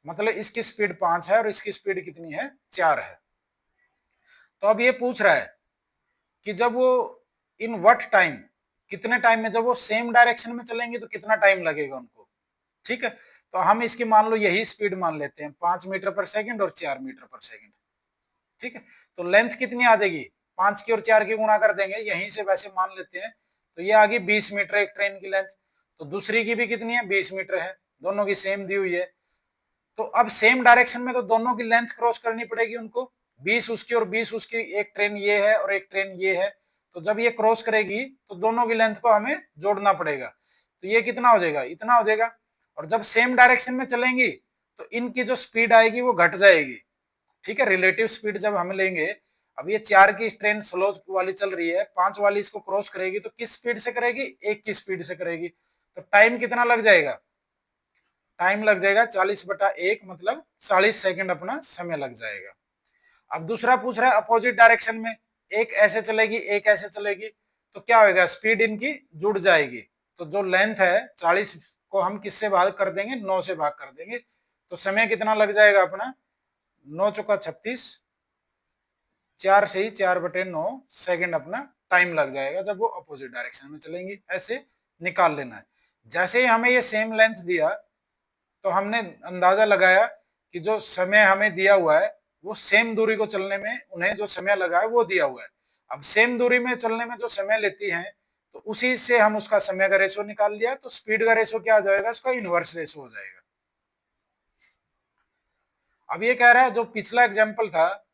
मतलब इसकी स्पीड 5 है और इसकी स्पीड कितनी है? 4 है। तो अब ये पूछ रहा है कि जब वो इन व्हाट टाइम, कितने टाइम में, जब वो सेम डायरेक्शन में चलेंगे तो कितना टाइम लगेगा उनको। ठीक है, तो हम इसकी मान लो यही स्पीड मान लेते हैं, 5 मीटर पर सेकंड और 4 मीटर पर सेकंड। ठीक है, तो लेंथ कितनी आ जाएगी? 5 की और 4 की गुणा कर देंगे, यहीं से वैसे मान लेते हैं, तो ये आ गई 20 मीटर एक ट्रेन की लेंथ। तो दूसरी की भी कितनी है? 20 मीटर है, दोनों की सेम दी हुई है। तो अब सेम डायरेक्शन में तो दोनों की लेंथ क्रॉस करनी पड़ेगी उनको, 20 उसकी और 20 उसकी, एक ट्रेन ये है और एक ट्रेन ये है, तो जब ये क्रॉस करेगी तो दोनों की लेंथ को हमें जोड़ना पड़ेगा, तो ये कितना हो जाएगा, इतना हो जाएगा। और जब सेम डायरेक्शन में चलेंगी तो इनकी जो स्पीड आएगी वो घट जाएगी, ठीक है, रिलेटिव स्पीड जब हम लेंगे। अब ये 4 की ट्रेन स्लो वाली चल रही है, 5 वाली इसको क्रॉस करेगी तो किस स्पीड से करेगी, 1 की स्पीड से करेगी। तो टाइम कितना लग जाएगा, टाइम लग जाएगा 40/1, मतलब 40 सेकंड अपना समय लग जाएगा। अब दूसरा पूछ रहा है अपोजिट डायरेक्शन में, एक ऐसे चलेगी एक ऐसे चलेगी, तो क्या होगा, स्पीड इनकी जुड़ जाएगी। तो जो लेंथ है 40 को हम किससे भाग कर देंगे, 9 से भाग कर देंगे, तो समय कितना लग जाएगा अपना, 9 चौका 36, 4 से ही 4/9 सेकंड अपना टाइम लग जाएगा जब वो अपोजिट डायरेक्शन में चलेंगी। ऐसे निकाल लेना है। जैसे ही हमें ये सेम लेंथ दिया तो हमने अंदाजा लगाया कि जो समय हमें दिया हुआ है वो सेम दूरी को चलने में उन्हें जो समय लगा है वो दिया हुआ है। अब सेम दूरी में चलने में जो समय लेती हैं तो उसी से हम उसका समय का रेशो निकाल लिया, तो स्पीड का रेशो क्या आ जाएगा, उसका इनवर्स रेशो हो जाएगा। अब ये कह रहा है जो पिछला एग्जाम्पल था,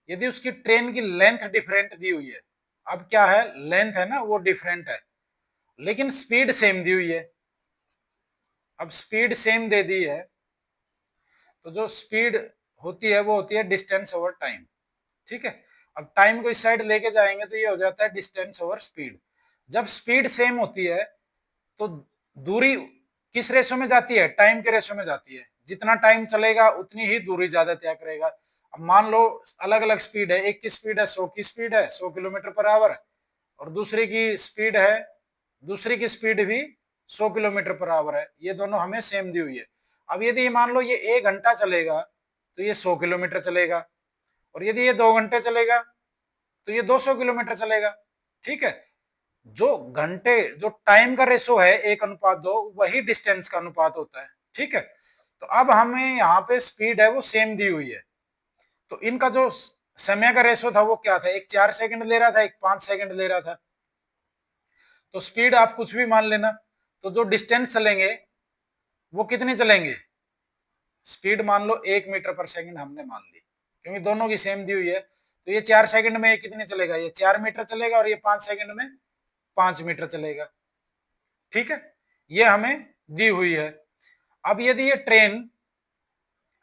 यदि उसकी ट्रेन की लेंथ डिफरेंट दी हुई है, अब क्या है, लेंथ है ना वो डिफरेंट है लेकिन स्पीड सेम दी हुई है। अब स्पीड सेम दे दी है तो जो स्पीड होती है वो होती है डिस्टेंस ओवर टाइम, ठीक है। अब टाइम को इस साइड लेके जाएंगे तो ये हो जाता है डिस्टेंस ओवर स्पीड। जब स्पीड सेम होती है तो दूरी किस रेशो में जाती है, टाइम के रेशो में जाती है। जितना टाइम चलेगा उतनी ही दूरी ज्यादा तय करेगा। अब मान लो अलग अलग स्पीड है, एक की स्पीड है 100 की स्पीड है 100 किलोमीटर पर आवर, और दूसरी की स्पीड है, दूसरी की स्पीड भी 100 किलोमीटर पर आवर है, ये दोनों हमें सेम दी हुई है। अब यदि मान लो ये 1 घंटा चलेगा तो ये 100 किलोमीटर चलेगा, और यदि ये 2 घंटे चलेगा तो ये 200 किलोमीटर चलेगा, ठीक है। जो घंटे जो टाइम का रेशो है 1:2, वही डिस्टेंस का अनुपात होता है, ठीक है। तो अब हमें यहाँ पे स्पीड है वो सेम दी हुई है, तो इनका जो समय का रेशो था वो क्या था, एक 4 सेकंड ले रहा था, एक 5 सेकंड ले रहा था। तो स्पीड आप कुछ भी मान लेना, तो जो डिस्टेंस चलेंगे वो कितनी चलेंगे, स्पीड मान लो 1 मीटर पर सेकंड हमने मान ली, क्योंकि दोनों की सेम दी हुई है। तो ये 4 सेकंड में कितनी चलेगा, ये 4 मीटर चलेगा, और ये 5 सेकंड में 5 मीटर चलेगा, ठीक है। ये हमें दी हुई है। अब यदि ये ट्रेन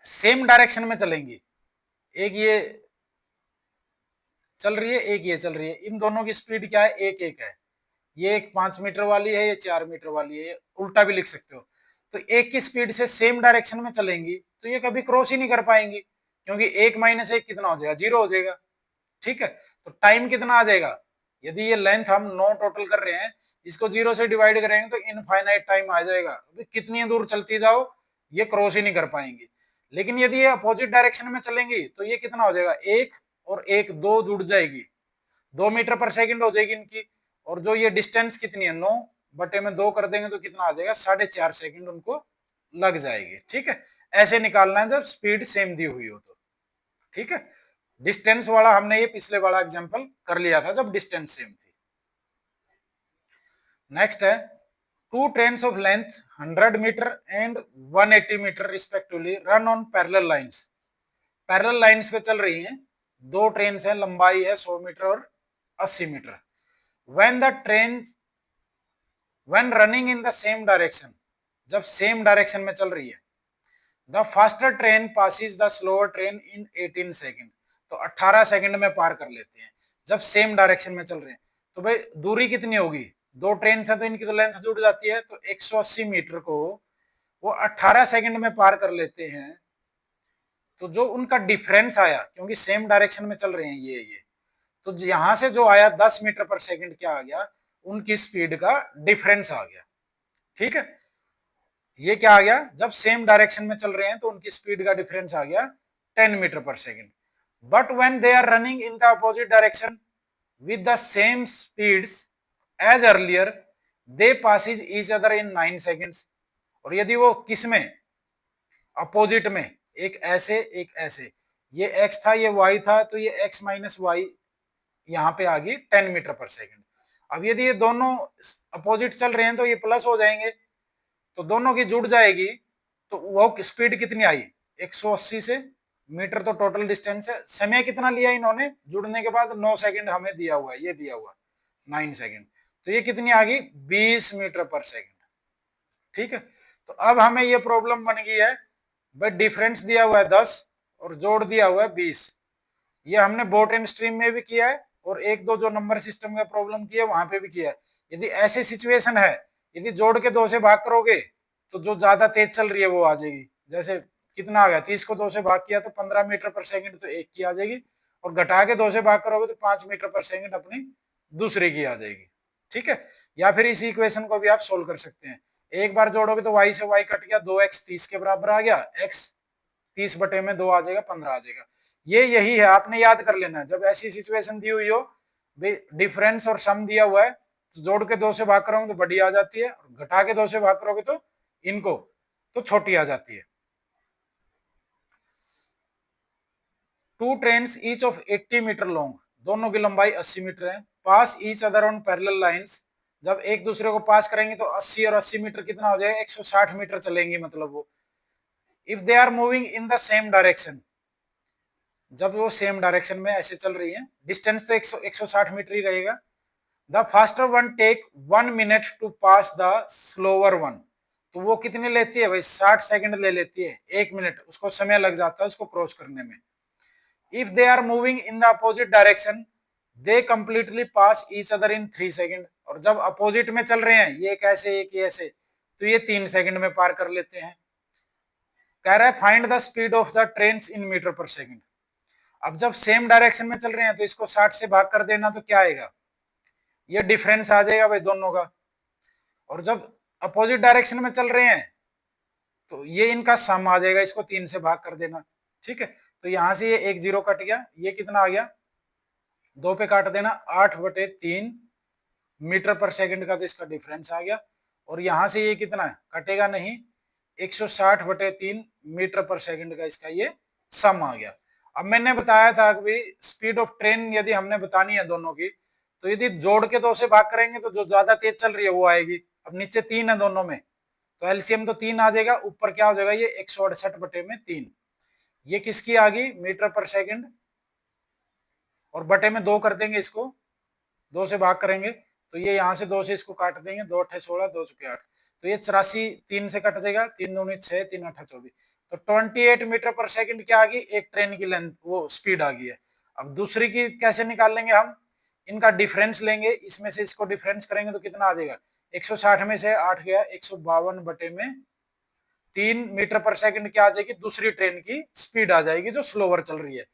सेम डायरेक्शन में चलेंगी, एक ये चल रही है एक ये चल रही है, इन दोनों की स्पीड क्या है, एक एक है, ये एक 5 मीटर वाली है, ये 4 मीटर वाली है, उल्टा भी लिख सकते हो। तो एक की स्पीड से सेम डायरेक्शन में चलेंगी तो ये कभी क्रॉस ही नहीं कर पाएंगी, क्योंकि 1 - 1 कितना हो जाएगा, 0 हो जाएगा, ठीक है। तो टाइम कितना आ जाएगा, यदि ये लेंथ हम 9 टोटल कर रहे हैं, इसको 0 से डिवाइड करेंगे तो इनफाइनाइट टाइम आ जाएगा, कितनी दूर चलती जाओ ये क्रॉस ही नहीं कर पाएंगी। लेकिन यदि ये अपोजिट डायरेक्शन में चलेंगी तो ये कितना हो जाएगा, 1 और 1 2 जुड़ जाएगी, 2 मीटर पर सेकंड हो जाएगी इनकी। और जो ये डिस्टेंस कितनी है, 9/2 कर देंगे तो कितना आ जाएगा, 4.5 सेकंड उनको लग जाएगी, ठीक है। ऐसे निकालना है जब स्पीड सेम दी हुई हो तो, ठीक है। डिस्टेंस वाला हमने ये पिछले वाला एग्जांपल कर लिया था जब डिस्टेंस सेम थी। नेक्स्ट है, two trains of length 100 metre and 180 metre respectively run on parallel lines. Parallel lines पे चल रही हैं, दो ट्रेन है, लंबाई है 100 मीटर और 80 metre. When the train when running in the same direction, जब सेम डायरेक्शन में चल रही है, the faster train passes the slower train in 18 second, तो 18 सेकंड में पार कर लेते हैं जब सेम डायरेक्शन में चल रहे हैं। तो भाई दूरी कितनी होगी, दो ट्रेन है तो इनकी तो लेंथ जुड़ जाती है, तो 180 मीटर को वो 18 सेकंड में पार कर लेते हैं। तो जो उनका डिफरेंस आया, क्योंकि सेम डायरेक्शन में चल रहे हैं ये तो यहां से जो आया 10 मीटर पर सेकंड क्या आ गया, उनकी स्पीड का डिफरेंस आ गया, ठीक है। ये क्या आ गया, जब सेम डायरेक्शन में चल रहे हैं तो उनकी स्पीड का डिफरेंस आ गया 10 metre per second. But when they are running in the opposite direction with the same speeds as earlier, they passes each other in 9 seconds. और यदि वो किसमें, अपोजिट में, एक ऐसे एक ऐसे, ये x था ये y था, तो ये x - y यहाँ पे आ गई 10 मीटर पर सेकंड। अब यदि ये दोनों अपोजिट चल रहे हैं तो ये प्लस हो जाएंगे, तो दोनों की जुड़ जाएगी, तो वो स्पीड कितनी आई, 180 से मीटर, तो टोटल डिस्टेंस है। समय कितना लिया इन्होंने जुड़ने के बाद, 9 सेकंड हमें दिया हुआ है, ये दिया हुआ, 9 सेकंड। तो ये कितनी आ गई 20 मीटर पर सेकंड। ठीक है, तो अब हमें ये प्रॉब्लम बन गई है भाई डिफरेंस दिया हुआ है 10 और जोड़ दिया हुआ है 20। ये हमने बोट एंड स्ट्रीम में भी किया है और एक दो जो नंबर सिस्टम का प्रॉब्लम किया है वहां पे भी किया है। यदि ऐसी सिचुएशन है, यदि जोड़ के 2 से भाग करोगे तो जो ज्यादा तेज चल रही है वो आ जाएगी। जैसे कितना आ गया 30 को 2 से भाग किया तो 15 मीटर पर सेकंड तो एक की आ जाएगी, और घटा के 2 से भाग करोगे तो 5 मीटर पर सेकंड अपनी दूसरे की आ जाएगी। ठीक है, या फिर इसी इक्वेशन को भी आप सोल्व कर सकते हैं। एक बार जोड़ोगे तो y से y कट गया, 2x 30 के बराबर आ गया, x 30 बटे में 2 आ जाएगा, 15 आ जाएगा। ये यही है, आपने याद कर लेना है। जब ऐसी सिचुएशन दी हुई हो, डिफरेंस और सम दिया हुआ है, तो जोड़ के 2 से भाग करोगे तो बड़ी आ जाती है, और घटा के 2 से भाग करोगे तो इनको तो छोटी आ जाती है। Two trains each of 80 metre long, दोनों की लंबाई 80 मीटर है, pass each other on parallel lines, जब एक दूसरे को पास करेंगे तो 80 और 80 मीटर कितना हो जाएगा 160 मीटर चलेंगी, मतलब वो if they are moving in the same direction, जब वो सेम डायरेक्शन में ऐसे चल रही है, डिस्टेंस तो 160 मीटर ही रहेगा। The faster one take 1 minute to pass the slower one, तो वो कितने लेती है भाई 60 सेकंड ले लेती है, 1 मिनट उसको समय लग जाता है उसको क्रॉस करने में। If they are moving in the opposite direction they completely pass each other in 3 second, और जब अपोजिट में चल रहे हैं ये कैसे एक ऐसे, तो ये 3 सेकंड में पार कर लेते हैं। कह रहा है find the speed of the train in metre per second. अब जब सेम डायरेक्शन में चल रहे हैं तो इसको 60 से भाग कर देना तो क्या आएगा, ये डिफरेंस आ जाएगा भाई दोनों का। और जब अपोजिट डायरेक्शन में चल रहे हैं तो ये इनका सम आ जाएगा, इसको 3 से भाग कर देना। ठीक है, तो यहां से ये 1 0 कट गया, ये कितना आ गया 2 पे काट देना, 8/3 मीटर पर सेकंड का तो इसका डिफरेंस आ गया। और यहां से ये कितना कटेगा नहीं, 160/3 मीटर पर सेकंड का इसका ये सम आ गया। अब मैंने बताया था कि स्पीड ऑफ ट्रेन यदि हमने बतानी है दोनों की, तो यदि जोड़ के 2 से भाग करेंगे तो जो ज्यादा तेज चल रही है वो आएगी। अब नीचे 3 है दोनों में, तो एलसीएम तो 3 आ जाएगा, ऊपर क्या हो जाएगा ये 168/3। ये किसकी आ गई मीटर पर सेकंड, और बटे में 2 कर देंगे, इसको 2 से भाग करेंगे तो ये यहाँ से 2 से इसको काट देंगे, 2 8 16 2 चुके 8, तो ये 84 3 से कट जाएगा, 3 दूनी 6 3 8 24, तो 28 मीटर पर सेकंड क्या आ गई एक ट्रेन की लेंथ वो स्पीड आ गई है। अब दूसरी की कैसे निकाल लेंगे हम, इनका डिफरेंस लेंगे, इसमें से इसको डिफरेंस करेंगे तो कितना आ जाएगा 160 में से 8 गया 152/3 मीटर पर सेकंड क्या आ जाएगी दूसरी ट्रेन की स्पीड आ जाएगी जो स्लोवर चल रही है।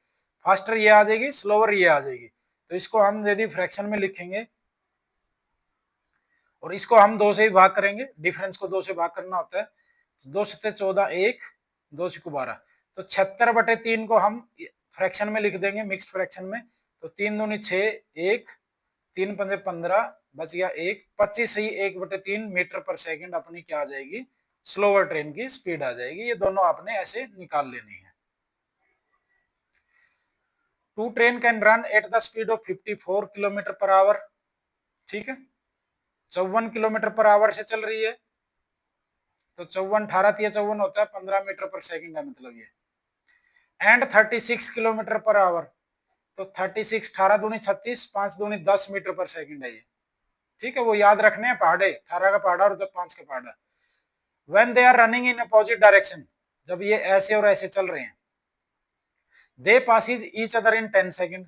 फास्टर ये आ जाएगी, स्लोवर ये आ जाएगी। तो इसको हम यदि फ्रैक्शन में लिखेंगे और इसको हम 2 से ही भाग करेंगे, डिफरेंस को 2 से भाग करना होता है, 2 से 14 1 2 से 12, तो 76/3 को हम फ्रैक्शन में लिख देंगे मिक्स्ड फ्रैक्शन में, तो 3 दूनी 6 1 3 पंजे 15 बच गया 1 25 से ही 1/3 मीटर पर सेकंड अपनी क्या आ जाएगी स्लोअर ट्रेन की स्पीड आ जाएगी। ये दोनों आपने ऐसे निकाल लेनी है। Two train can run at the speed of 54 kilometre per hour, ठीक है 54 किलोमीटर पर आवर से चल रही है, तो 54 18 54 होता है 15 मीटर पर सेकंड है मतलब ये, एंड 36 किलोमीटर पर आवर, तो 36 18 दूनी 36 5 दूनी 10 मीटर पर सेकंड है ये। ठीक है, वो याद रखने हैं पहाड़े, 18 का पहाड़ा और 5 का पहाड़ा। When they are running in opposite direction, जब ये ऐसे और ऐसे चल रहे हैं, they passes each other in 10 second,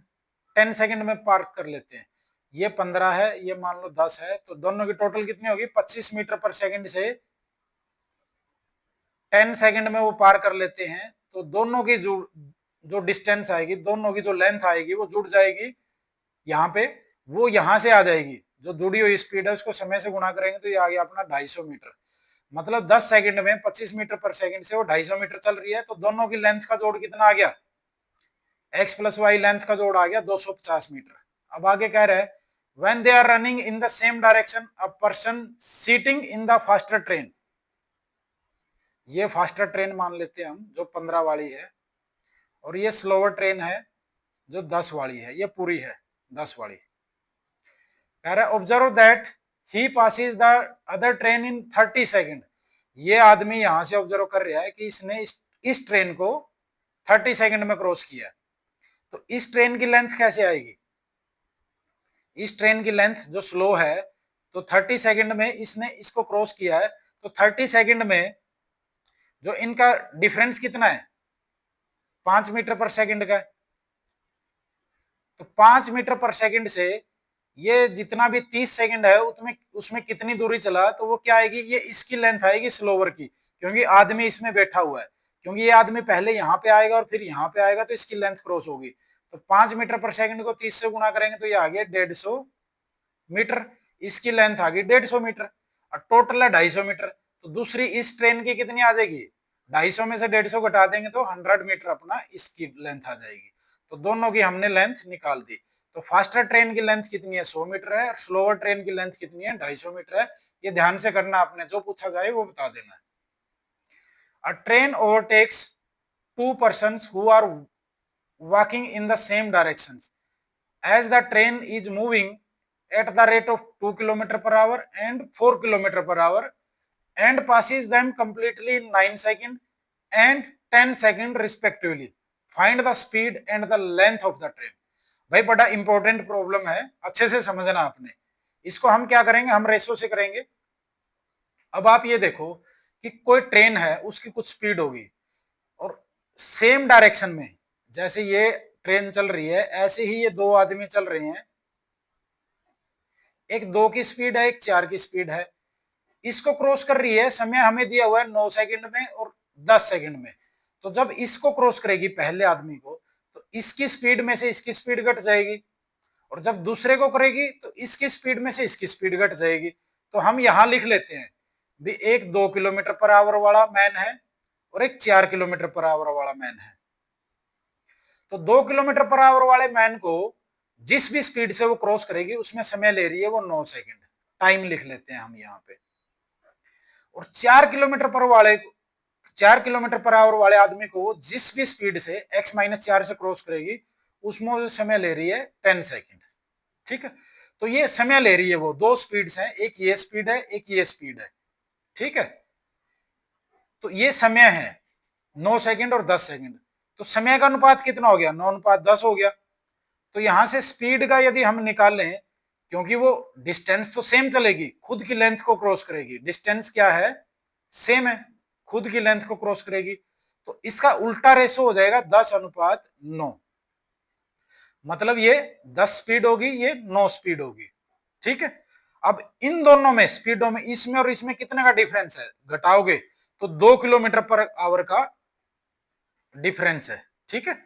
10 second में पार कर लेते हैं। ये 15 है, ये मान लो 10 है, तो दोनों की टोटल कितनी होगी 25 मीटर पर सेकंड से 10 सेकंड में वो पार कर लेते हैं, तो दोनों की जो डिस्टेंस आएगी, दोनों की जो लेंथ आएगी वो जुड़ जाएगी यहाँ पे, वो यहाँ से आ जाएगी, जो जुड़ी हुई स्पीड है उसको समय से गुणा करेंगे तो ये आ गया अपना 250 मीटर। मतलब 10 सेकंड में 25 मीटर पर सेकंड से वो 250 मीटर चल रही है, तो दोनों की लेंथ का जोड़ कितना आ गया x + y लेंथ का जोड़ आ गया 250 मीटर। अब आगे कह रहा है when they are running in the same direction a person sitting in the faster train, ये फास्टर ट्रेन मान लेते हैं हम जो 15 वाली है, और ये स्लोवर ट्रेन है जो 10 वाली है, ये पूरी है 10 वाली। कह रहा है observe that he passes the other train in 30 second, ये आदमी यहां से ऑब्जर्व कर रहा है कि इसने इस ट्रेन को 30 सेकंड में क्रॉस किया, तो इस ट्रेन की लेंथ कैसे आएगी, इस ट्रेन की लेंथ जो स्लो है, तो 30 सेकंड में इसने इसको क्रॉस किया है, तो 30 सेकंड में जो इनका डिफरेंस कितना है, 5 मीटर पर सेकंड का है। तो 5 मीटर पर सेकंड से ये जितना भी 30 सेकंड है उसमें उसमें कितनी दूरी चला, तो वो क्या आएगी, ये इसकी लेंथ आएगी स्लोवर की, क्योंकि आदमी इसमें बैठा हुआ है, क्योंकि ये आदमी पहले यहाँ पे आएगा और फिर यहाँ पे आएगा, तो इसकी लेंथ क्रॉस होगी। तो 5 मीटर पर सेकंड को 30 से गुणा करेंगे तो ये आ गया 150 मीटर, इसकी लेंथ आ गई 150 मीटर, और टोटल है 250 मीटर। तो दूसरी इस ट्रेन की कितनी आ जाएगी, 250 में से 150 घटा देंगे तो 100 मीटर अपना इसकी लेंथ आ जाएगी। तो दोनों की हमने लेंथ निकाल दी। तो फास्टर ट्रेन की लेंथ कितनी है, 100 मीटर है, और स्लोअर ट्रेन की लेंथ कितनी है, 250 मीटर है। ये ध्यान से करना, आपने जो पूछा जाए वो बता देना है। A train overtakes two persons who are walking in the same directions as the train is moving at the rate of 2 km per hour and 4 km per hour and passes them completely in 9 seconds and 10 seconds respectively. Find the speed and the length of the train. भाई बड़ा important problem है, अच्छे से समझना आपने। इसको हम क्या करेंगे, हम रेशो से करेंगे। अब आप ये देखो कि कोई ट्रेन है, उसकी कुछ स्पीड होगी और सेम डायरेक्शन में, जैसे ये ट्रेन चल रही है ऐसे ही ये दो आदमी चल रहे हैं, एक 2 की स्पीड है, एक 4 की स्पीड है, इसको क्रॉस कर रही है, समय हमें दिया हुआ है 9 सेकंड में और 10 सेकंड में। तो जब इसको क्रॉस करेगी पहले आदमी को, तो इसकी स्पीड में से इसकी स्पीड घट जाएगी, और जब दूसरे को करेगी तो इसकी स्पीड में से इसकी स्पीड घट जाएगी। तो हम यहां लिख लेते हैं भी एक 2 किलोमीटर पर आवर वाला मैन है और एक 4 किलोमीटर पर आवर वाला मैन है। तो 2 किलोमीटर पर आवर वाले मैन को जिस भी स्पीड से वो क्रॉस करेगी उसमें समय ले रही है वो 9 सेकंड, टाइम लिख लेते हैं हम यहाँ पे। और 4 किलोमीटर पर आवर वाले आदमी को जिस भी स्पीड से x-4 से क्रॉस करेगी उसमें समय ले रही है 10 सेकंड। ठीक है, तो ये समय ले रही है, वो दो स्पीड्स हैं, एक ये स्पीड है एक ये स्पीड है। ठीक है, तो ये समय है 9 सेकंड और 10 सेकंड। तो समय का अनुपात कितना हो गया, 9:10 हो गया। तो यहां से स्पीड का यदि हम निकाल लें, क्योंकि वो डिस्टेंस तो सेम चलेगी, खुद की लेंथ को क्रॉस करेगी, डिस्टेंस क्या है, सेम है, खुद की लेंथ को क्रॉस करेगी, तो इसका उल्टा रेशो हो जाएगा 10:9। मतलब ये 10 स्पीड होगी, ये 9 स्पीड होगी। ठीक है, अब इन दोनों में स्पीडों में, इसमें और इसमें कितने का डिफरेंस है, घटाओगे तो 2 किलोमीटर पर आवर का डिफरेंस है। ठीक है,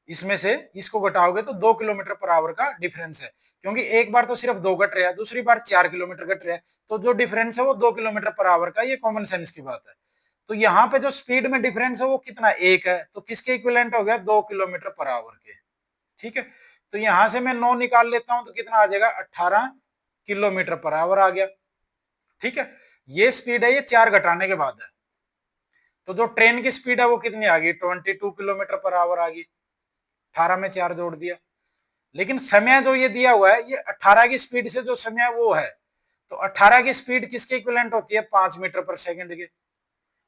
इसमें से इसको घटाओगे तो 2 किलोमीटर पर आवर का डिफरेंस है, क्योंकि एक बार तो सिर्फ 2 घट रहा है, दूसरी बार 4 किलोमीटर घट रहा है, तो जो डिफरेंस है वो 2 किलोमीटर पर आवर का, ये कॉमन सेंस की बात है। तो यहाँ पे जो स्पीड में डिफरेंस है वो कितना, 1 है, तो किसके इक्विवेलेंट हो गया, 2 किलोमीटर पर आवर के। ठीक है, तो यहां से मैं 9 निकाल लेता हूं तो कितना आ जाएगा, 18 किलोमीटर पर आवर आ गया। ठीक है, ये स्पीड है, ये 4 घटाने के बाद है। तो जो ट्रेन की स्पीड है वो कितनी आ गई, 22 किलोमीटर पर आवर आ गई, 18 में 4 जोड़ दिया। लेकिन समय जो ये दिया हुआ है, ये 18 की स्पीड से जो समय वो है, तो 18 की स्पीड किसके इक्विवेलेंट होती है, 5 मीटर पर सेकंड के।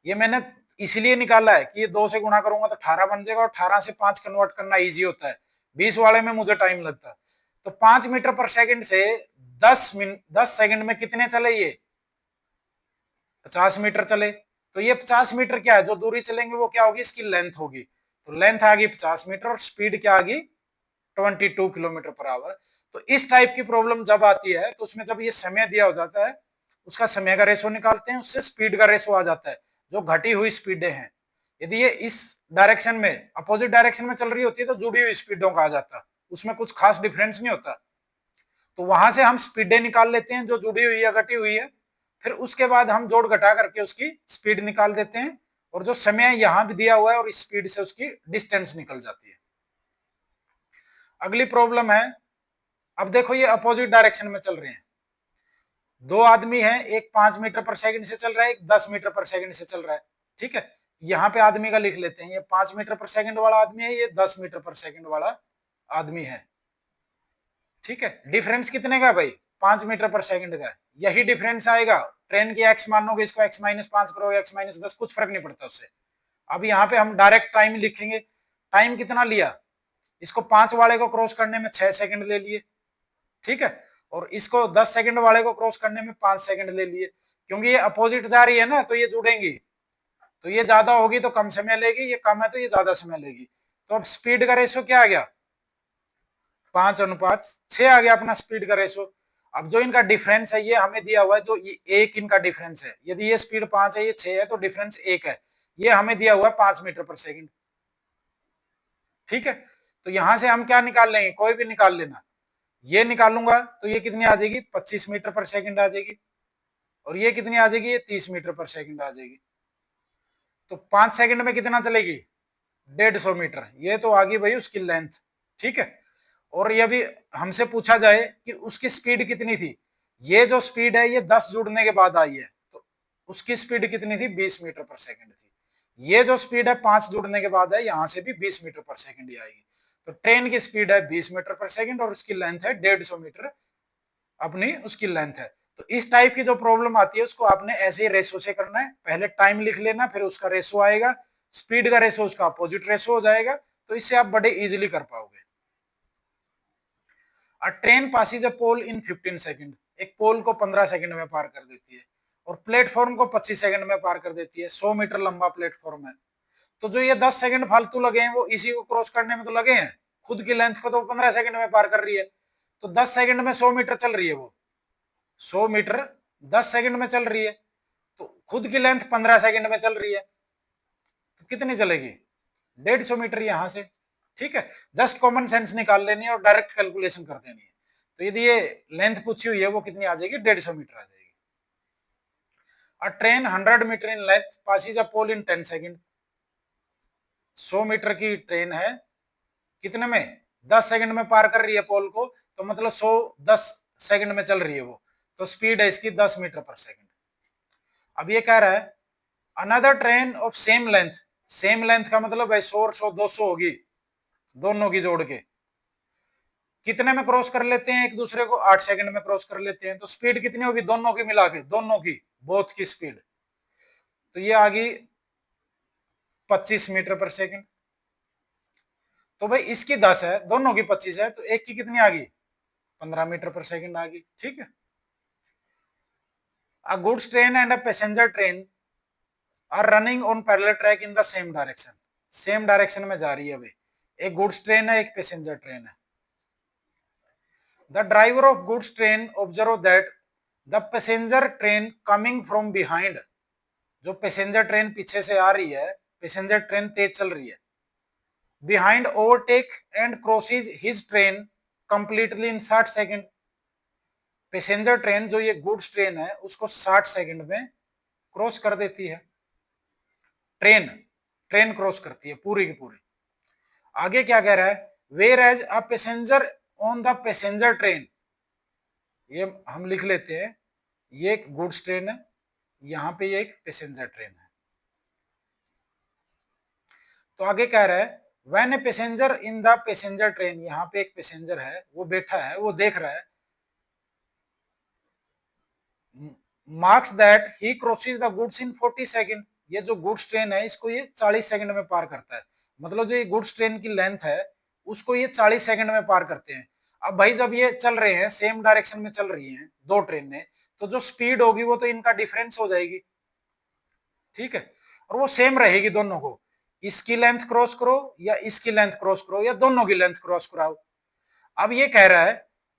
ये मैंने इसलिए निकाला है कि ये 2 से गुणा करूंगा तो 18 बन जाएगा, और 18 से 5 कन्वर्ट करना इजी होता है, 20 वाले में मुझे टाइम लगता है। तो 5 मीटर पर सेकंड से 10 सेकंड में कितने चले, ये 50 मीटर चले। तो ये 50 मीटर क्या है, जो दूरी चलेंगे वो क्या होगी, इसकी लेंथ होगी। तो लेंथ आ गई 50 मीटर और स्पीड क्या आ गई, 22 किलोमीटर पर आवर। तो इस टाइप की प्रॉब्लम जब आती है तो उसमें जब ये समय दिया हो जाता है, उसका समय का रेशो निकालते हैं, उससे स्पीड का रेशो आ जाता है, जो घटी हुई स्पीडें हैं। यदि ये इस डायरेक्शन में, अपोजिट डायरेक्शन में चल रही होती है तो जुड़ी हुई स्पीडों का आ जाता, उसमें कुछ खास डिफरेंस नहीं होता। तो वहां से हम स्पीडें निकाल लेते हैं जो जुड़ी हुई या घटी हुई है, फिर उसके बाद हम जोड़ घटा करके उसकी स्पीड निकाल देते हैं, और जो समय यहां भी दिया हुआ है और स्पीड से उसकी डिस्टेंस निकल जाती है। अगली प्रॉब्लम है, अब देखो ये अपोजिट डायरेक्शन में चल रहे हैं, दो आदमी हैं, एक 5 मीटर पर सेकंड से चल रहा है, एक 10 मीटर पर सेकंड से चल रहा है। ठीक है, यहाँ पे आदमी का लिख लेते हैं, ये 5 मीटर पर सेकंड वाला आदमी है, ये 10 मीटर पर सेकंड वाला आदमी है। ठीक है, डिफरेंस कितने का भाई, 5 मीटर पर सेकंड का, यही डिफरेंस आएगा। ट्रेन की एक्स मानोगे, इसको x-5 करो, x-10, कुछ फर्क नहीं पड़ता उससे। अब यहाँ पे हम डायरेक्ट टाइम लिखेंगे, टाइम कितना लिया, इसको 5 वाले को क्रॉस करने में 6 सेकंड ले लिए। ठीक है। और इसको 10 सेकंड वाले को क्रॉस करने में 5 सेकंड ले लिए, क्योंकि ये अपोजिट जा रही है ना, तो ये जुड़ेंगी, तो ये ज्यादा होगी तो कम समय लेगी, ये कम है तो ये ज्यादा समय लेगी। तो अब स्पीड का रेशो क्या आ गया, 5:6 आ गया अपना स्पीड का रेशो। अब जो इनका डिफरेंस है ये हमें दिया हुआ है, जो ये एक इनका डिफरेंस है, यदि ये स्पीड 5 है ये 6 है तो डिफरेंस 1 है, ये हमें दिया हुआ है 5 मीटर पर सेकंड। ठीक है, तो यहां से हम क्या निकाल लेंगे, कोई भी निकाल लेना, ये निकालूंगा तो ये कितनी आ जाएगी, 25 मीटर पर सेकंड आ जाएगी, और ये कितनी आ जाएगी, ये 30 मीटर पर सेकंड आ जाएगी। तो 5 सेकंड में कितना चलेगी, 150 मीटर, ये तो आ गई भाई उसकी लेंथ। ठीक है, और ये भी हमसे पूछा जाए कि उसकी स्पीड कितनी थी, ये जो स्पीड है ये 10 जुड़ने के बाद आई है, तो उसकी स्पीड कितनी थी, 20 मीटर पर सेकंड थी। ये जो स्पीड है 5 जुड़ने के बाद है, यहां से भी 20 मीटर पर सेकंड ही आएगी। तो ट्रेन की स्पीड है 20 मीटर पर सेकंड और उसकी लेंथ है 150 मीटर, अपनी उसकी लेंथ है। तो इस टाइप की जो प्रॉब्लम आती है उसको आपने ऐसे ही रेशो से करना है, पहले टाइम लिख लेना, फिर उसका रेशो आएगा, स्पीड का रेशो उसका अपोजिट रेशो हो जाएगा, तो इससे आप बड़े इजीली कर पाओगे। A train passes a pole in 15 second, एक पोल को 15 सेकंड में पार कर देती है, और प्लेटफॉर्म को 25 सेकंड में पार कर देती है। 100 मीटर लंबा प्लेटफॉर्म है, तो जो ये 10 सेकंड फालतू लगे हैं वो इसी को क्रॉस करने में तो लगे हैं, खुद की लेंथ को तो 15 सेकंड में पार कर रही है। तो 10 सेकंड में 100 मीटर चल रही है, वो 100 मीटर 10 सेकंड में चल रही है, तो खुद की लेंथ 15 सेकंड में चल रही है, तो कितनी चलेगी, 150 मीटर यहां से। ठीक है, जस्ट कॉमन सेंस निकाल लेनी है और डायरेक्ट कैलकुलेशन कर देनी है। तो यदि ये लेंथ पूछी हुई है वो कितनी आ जाएगी, 150 मीटर आ जाएगी। A train 100 metre in length passes a pole in 10 second, 100 metre की ट्रेन है, कितने में, 10 सेकंड में पार कर रही है पोल को, तो मतलब 100 10 सेकंड में चल रही है वो, तो स्पीड है इसकी 10 मीटर पर सेकंड। अब ये कह रहा है another train of same length, same length का मतलब है 100 और 100 200 होगी, दोनों की जोड़ के, कितने में क्रॉस कर लेते हैं एक दूसरे को, 8 सेकंड में क्रॉस कर लेते हैं, तो स्पीड कितनी होगी दोनों की मिला के, दोनों की बोथ की स्पीड, तो ये आ गई 25 मीटर पर सेकंड। तो भाई इसकी 10 है, दोनों की 25 है, तो एक की कितनी आ गई, 15 मीटर पर सेकंड आ गई। ठीक है, a goods train and a passenger train are running on parallel track in the same direction, same direction में जा रही है भाई, एक गुड्स ट्रेन है एक पैसेंजर ट्रेन है। The driver of goods train observe that the passenger train coming from behind, जो पैसेंजर ट्रेन पीछे से आ रही है, पैसेंजर ट्रेन तेज चल रही है, behind overtake and crosses his train completely in 60 second, passenger train जो ये गुड्स ट्रेन है उसको 60 सेकंड में क्रॉस कर देती है, ट्रेन ट्रेन क्रॉस करती है पूरी की पूरी। आगे क्या कह रहा है, whereas a passenger on the passenger train, ये हम लिख लेते हैं, ये एक गुड्स ट्रेन है, यहां पे ये एक पैसेंजर ट्रेन है। तो आगे कह रहा है when a passenger in the passenger train, यहाँ पे एक पैसेंजर है वो बैठा है, वो देख रहा है, marks that he crosses the goods in 40 second, ये जो गुड्स ट्रेन है इसको ये 40 सेकंड में पार करता है, मतलब जो ये गुड्स ट्रेन की लेंथ है उसको ये 40 सेकंड में पार करते हैं। अब भाई जब ये चल रहे हैं सेम डायरेक्शन में चल रही हैं दो ट्रेनें, तो जो स्पीड होगी वो तो इनका डिफरेंस हो जाएगी। ठीक है, और वो सेम रहेगी दोनों को, इसकी लेंथ क्रॉस करो या इसकी लेंथ क्रॉस करो या दोनों की लेंथ क्रॉस कराओ। अब ये कह रहा है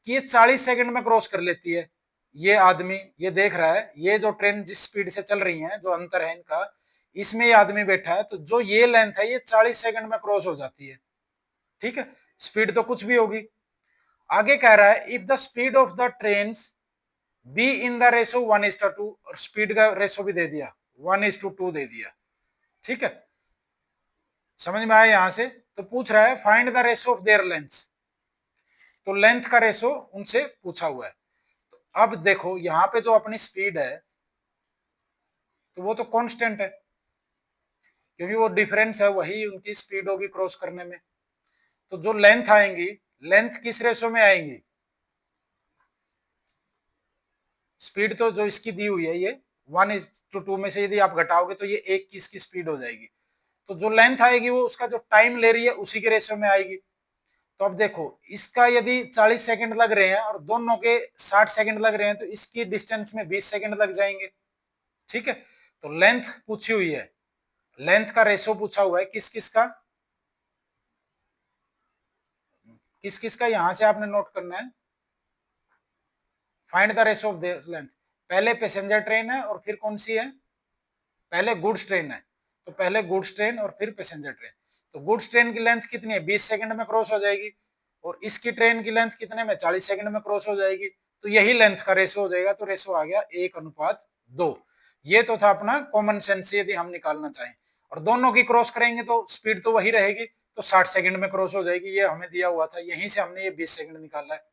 कि ये 40 सेकंड में क्रॉस कर लेती है, ये आदमी ये देख रहा है, ये जो ट्रेन जिस स्पीड से चल रही है, जो अंतर है इनका, इसमें ये आदमी बैठा है, तो जो ये लेंथ है ये 40 सेकंड में क्रॉस हो जाती है। ठीक है, स्पीड तो कुछ भी होगी। आगे कह रहा है if the speed of the train be in the ratio 1:2, और स्पीड का रेशो भी दे दिया 1:2 दे दिया। ठीक है, समझ में आया यहां से। तो पूछ रहा है find the ratio of their length, तो लेंथ का रेशो उनसे पूछा हुआ है। तो अब देखो यहाँ पे जो अपनी स्पीड है तो वो तो कांस्टेंट है, क्योंकि वो डिफरेंस है वही उनकी स्पीड होगी क्रॉस करने में। तो जो लेंथ आएंगी, लेंथ किस रेशो में आएंगी, स्पीड तो जो इसकी दी हुई है ये 1:2 में से यदि आप घटाओगे तो ये एक की इसकी स्पीड हो जाएगी, तो जो लेंथ आएगी वो उसका जो टाइम ले रही है उसी के रेशो में आएगी। तो अब देखो इसका यदि 40 सेकंड लग रहे हैं और दोनों के 60 सेकंड लग रहे हैं तो इसकी डिस्टेंस में 20 सेकंड लग जाएंगे। ठीक है, तो लेंथ पूछी हुई है, लेंथ का रेशो पूछा हुआ है किस किस का, किस किस का, यहां से आपने नोट करना है। Find the ratio of the length, पहले पैसेंजर ट्रेन है और फिर कौन सी है, पहले गुड्स ट्रेन है, तो पहले गुड्स ट्रेन और फिर पैसेंजर ट्रेन। तो गुड्स ट्रेन की लेंथ कितनी है, 20 सेकंड में क्रॉस हो जाएगी, और इसकी ट्रेन की लेंथ कितने में, 40 सेकंड में क्रॉस हो जाएगी। तो यही लेंथ का रेशो हो जाएगा, तो रेशो आ गया 1:2। ये तो था अपना कॉमन सेंस यदि हम निकालना चाहें, और दोनों की क्रॉस करेंगे तो स्पीड तो वही रहेगी, तो 60 सेकंड में क्रॉस हो जाएगी, ये हमें दिया हुआ था, यहीं से हमने ये 20 सेकंड निकाला है।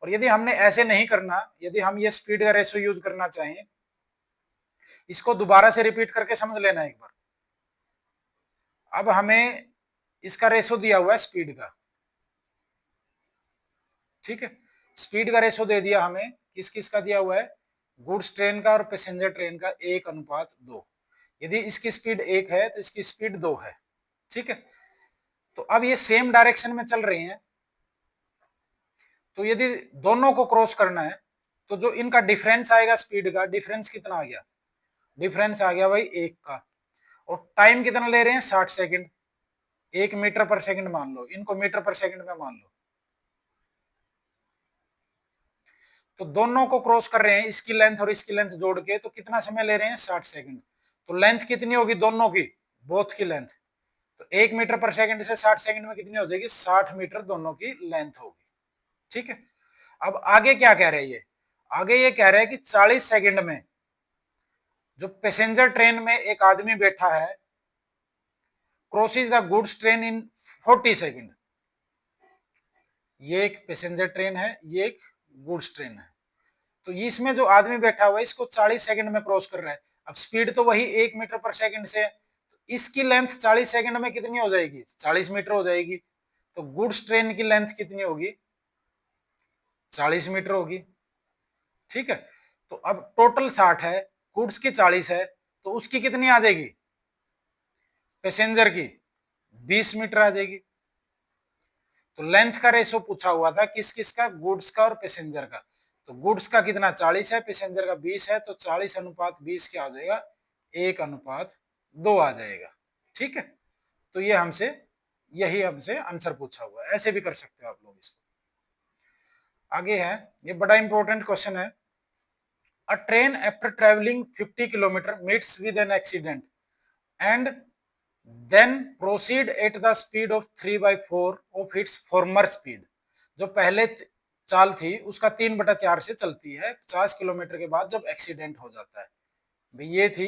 और यदि हमने ऐसे नहीं करना, यदि हम ये स्पीड का रेशो यूज करना चाहें, इसको दोबारा से रिपीट करके समझ लेना एक बार। अब हमें इसका रेशो दिया हुआ है स्पीड का, ठीक है, स्पीड का रेशो दे दिया हमें, किस किस का दिया हुआ है, गुड्स ट्रेन का और पैसेंजर ट्रेन का 1:2। यदि इसकी स्पीड 1 है तो इसकी स्पीड 2 है। ठीक है, तो अब ये सेम डायरेक्शन में चल रही हैं, तो यदि दोनों को क्रॉस करना है तो जो इनका डिफरेंस आएगा स्पीड का, डिफरेंस कितना आ गया, डिफरेंस आ गया भाई 1 का, और टाइम कितना ले रहे हैं, 60 सेकंड, 1 मीटर पर सेकंड मान लो, इनको मीटर पर सेकंड में मान लो। तो दोनों को क्रॉस कर रहे हैं, इसकी लेंथ और इसकी लेंथ जोड़ के, तो कितना समय ले रहे हैं, 60 सेकंड। तो लेंथ कितनी होगी दोनों की, बोथ की लेंथ, तो 1 मीटर पर सेकंड से 60 सेकंड में कितनी हो जाएगी, 60 मीटर दोनों की लेंथ होगी। ठीक है, अब आगे क्या कह रहे हैं ये, आगे ये कह रहे हैं कि 40 सेकंड में जो पैसेंजर ट्रेन में एक आदमी बैठा है crosses the goods train in 40 second. ये एक पैसेंजर ट्रेन है, ये एक गुड्स ट्रेन है, तो इसमें जो आदमी बैठा हुआ है इसको 40 सेकंड में क्रॉस कर रहा है। अब स्पीड तो वही 1 मीटर पर सेकंड से है, तो इसकी लेंथ 40 सेकंड में कितनी हो जाएगी, 40 मीटर हो जाएगी। तो गुड्स ट्रेन की लेंथ कितनी होगी, 40 मीटर होगी। ठीक है, तो अब टोटल 60 है, गुड्स की 40 है, तो उसकी कितनी आ जाएगी, पैसेंजर की 20 मीटर आ जाएगी। तो लेंथ का रेशो पूछा हुआ था किस किस का, गुड्स का और पैसेंजर का। तो गुड्स का कितना 40 है, पैसेंजर का 20 है, तो 40:20 क्या आ जाएगा, 1:2 आ जाएगा। ठीक है, तो ये हमसे, यही हमसे आंसर पूछा हुआ है, ऐसे भी कर सकते हो आप लोग इसको। आगे है, ये बड़ा इंपॉर्टेंट क्वेश्चन है। A train after travelling 50 kilometre meets with an accident and then proceed at the speed of 3/4 of its former speed। जो पहले चाल थी उसका 3/4 से चलती है 50 किलोमीटर के बाद जब एक्सीडेंट हो जाता है। भाई ये थी,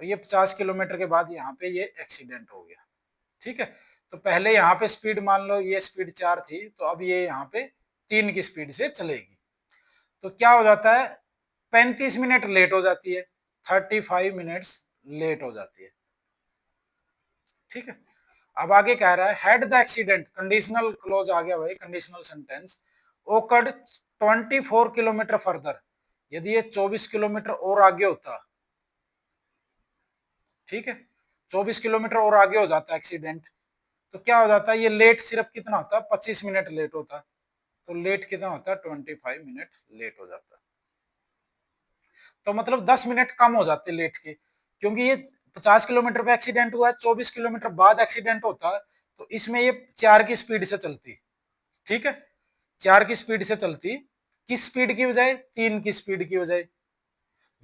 और ये 50 किलोमीटर के बाद यहाँ पे ये एक्सीडेंट हो गया। ठीक है, तो पहले यहाँ पे स्पीड मान लो ये स्पीड 4 थी, तो अब ये यहाँ पे 3 की स्पीड से चलेगी। तो क्या हो जाता है, 35 मिनट लेट हो जाती है, 35 मिनट्स लेट हो जाती है। ठीक है, अब आगे कह रहा है had the accident, conditional clause आ गया भाई, conditional sentence, occurred 24 kilometre further, यदि ये 24 किलोमीटर और आगे होता, ठीक है, 24 किलोमीटर और आगे हो जाता एक्सीडेंट, तो क्या हो जाता है, ये लेट सिर्फ कितना होता, 25 मिनट लेट होता, तो लेट कितना होता, 25 मिनट लेट हो जाता। तो मतलब 10 मिनट कम हो जाते लेट के, क्योंकि ये 50 किलोमीटर पे एक्सीडेंट हुआ है, 24 किलोमीटर बाद एक्सीडेंट होता, तो इसमें ये 4 की स्पीड से चलती। ठीक है, 4 की स्पीड से चलती, किस स्पीड की बजाय, 3 की स्पीड की बजाय।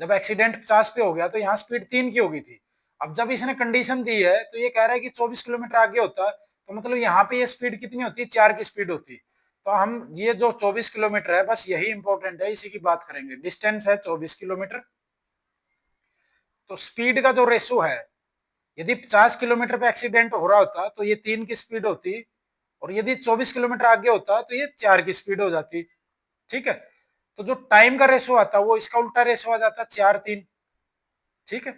जब एक्सीडेंट 50 पे हो गया तो यहाँ स्पीड 3 की हो गई थी। अब जब इसने कंडीशन दी है तो ये कह रहा है कि 24 किलोमीटर आगे होता, तो मतलब यहाँ पे ये स्पीड कितनी होती, 4 की स्पीड होती। तो हम ये जो 24 किलोमीटर है, बस यही इंपॉर्टेंट है, इसी की बात करेंगे। डिस्टेंस है 24 किलोमीटर, तो स्पीड का जो रेशो है, यदि 50 किलोमीटर पे एक्सीडेंट हो रहा होता तो ये 3 की स्पीड होती, और यदि 24 किलोमीटर आगे होता तो ये 4 की स्पीड हो जाती। ठीक है, तो जो टाइम का रेशो आता वो इसका उल्टा रेशो आ जाता, 4:3। ठीक है,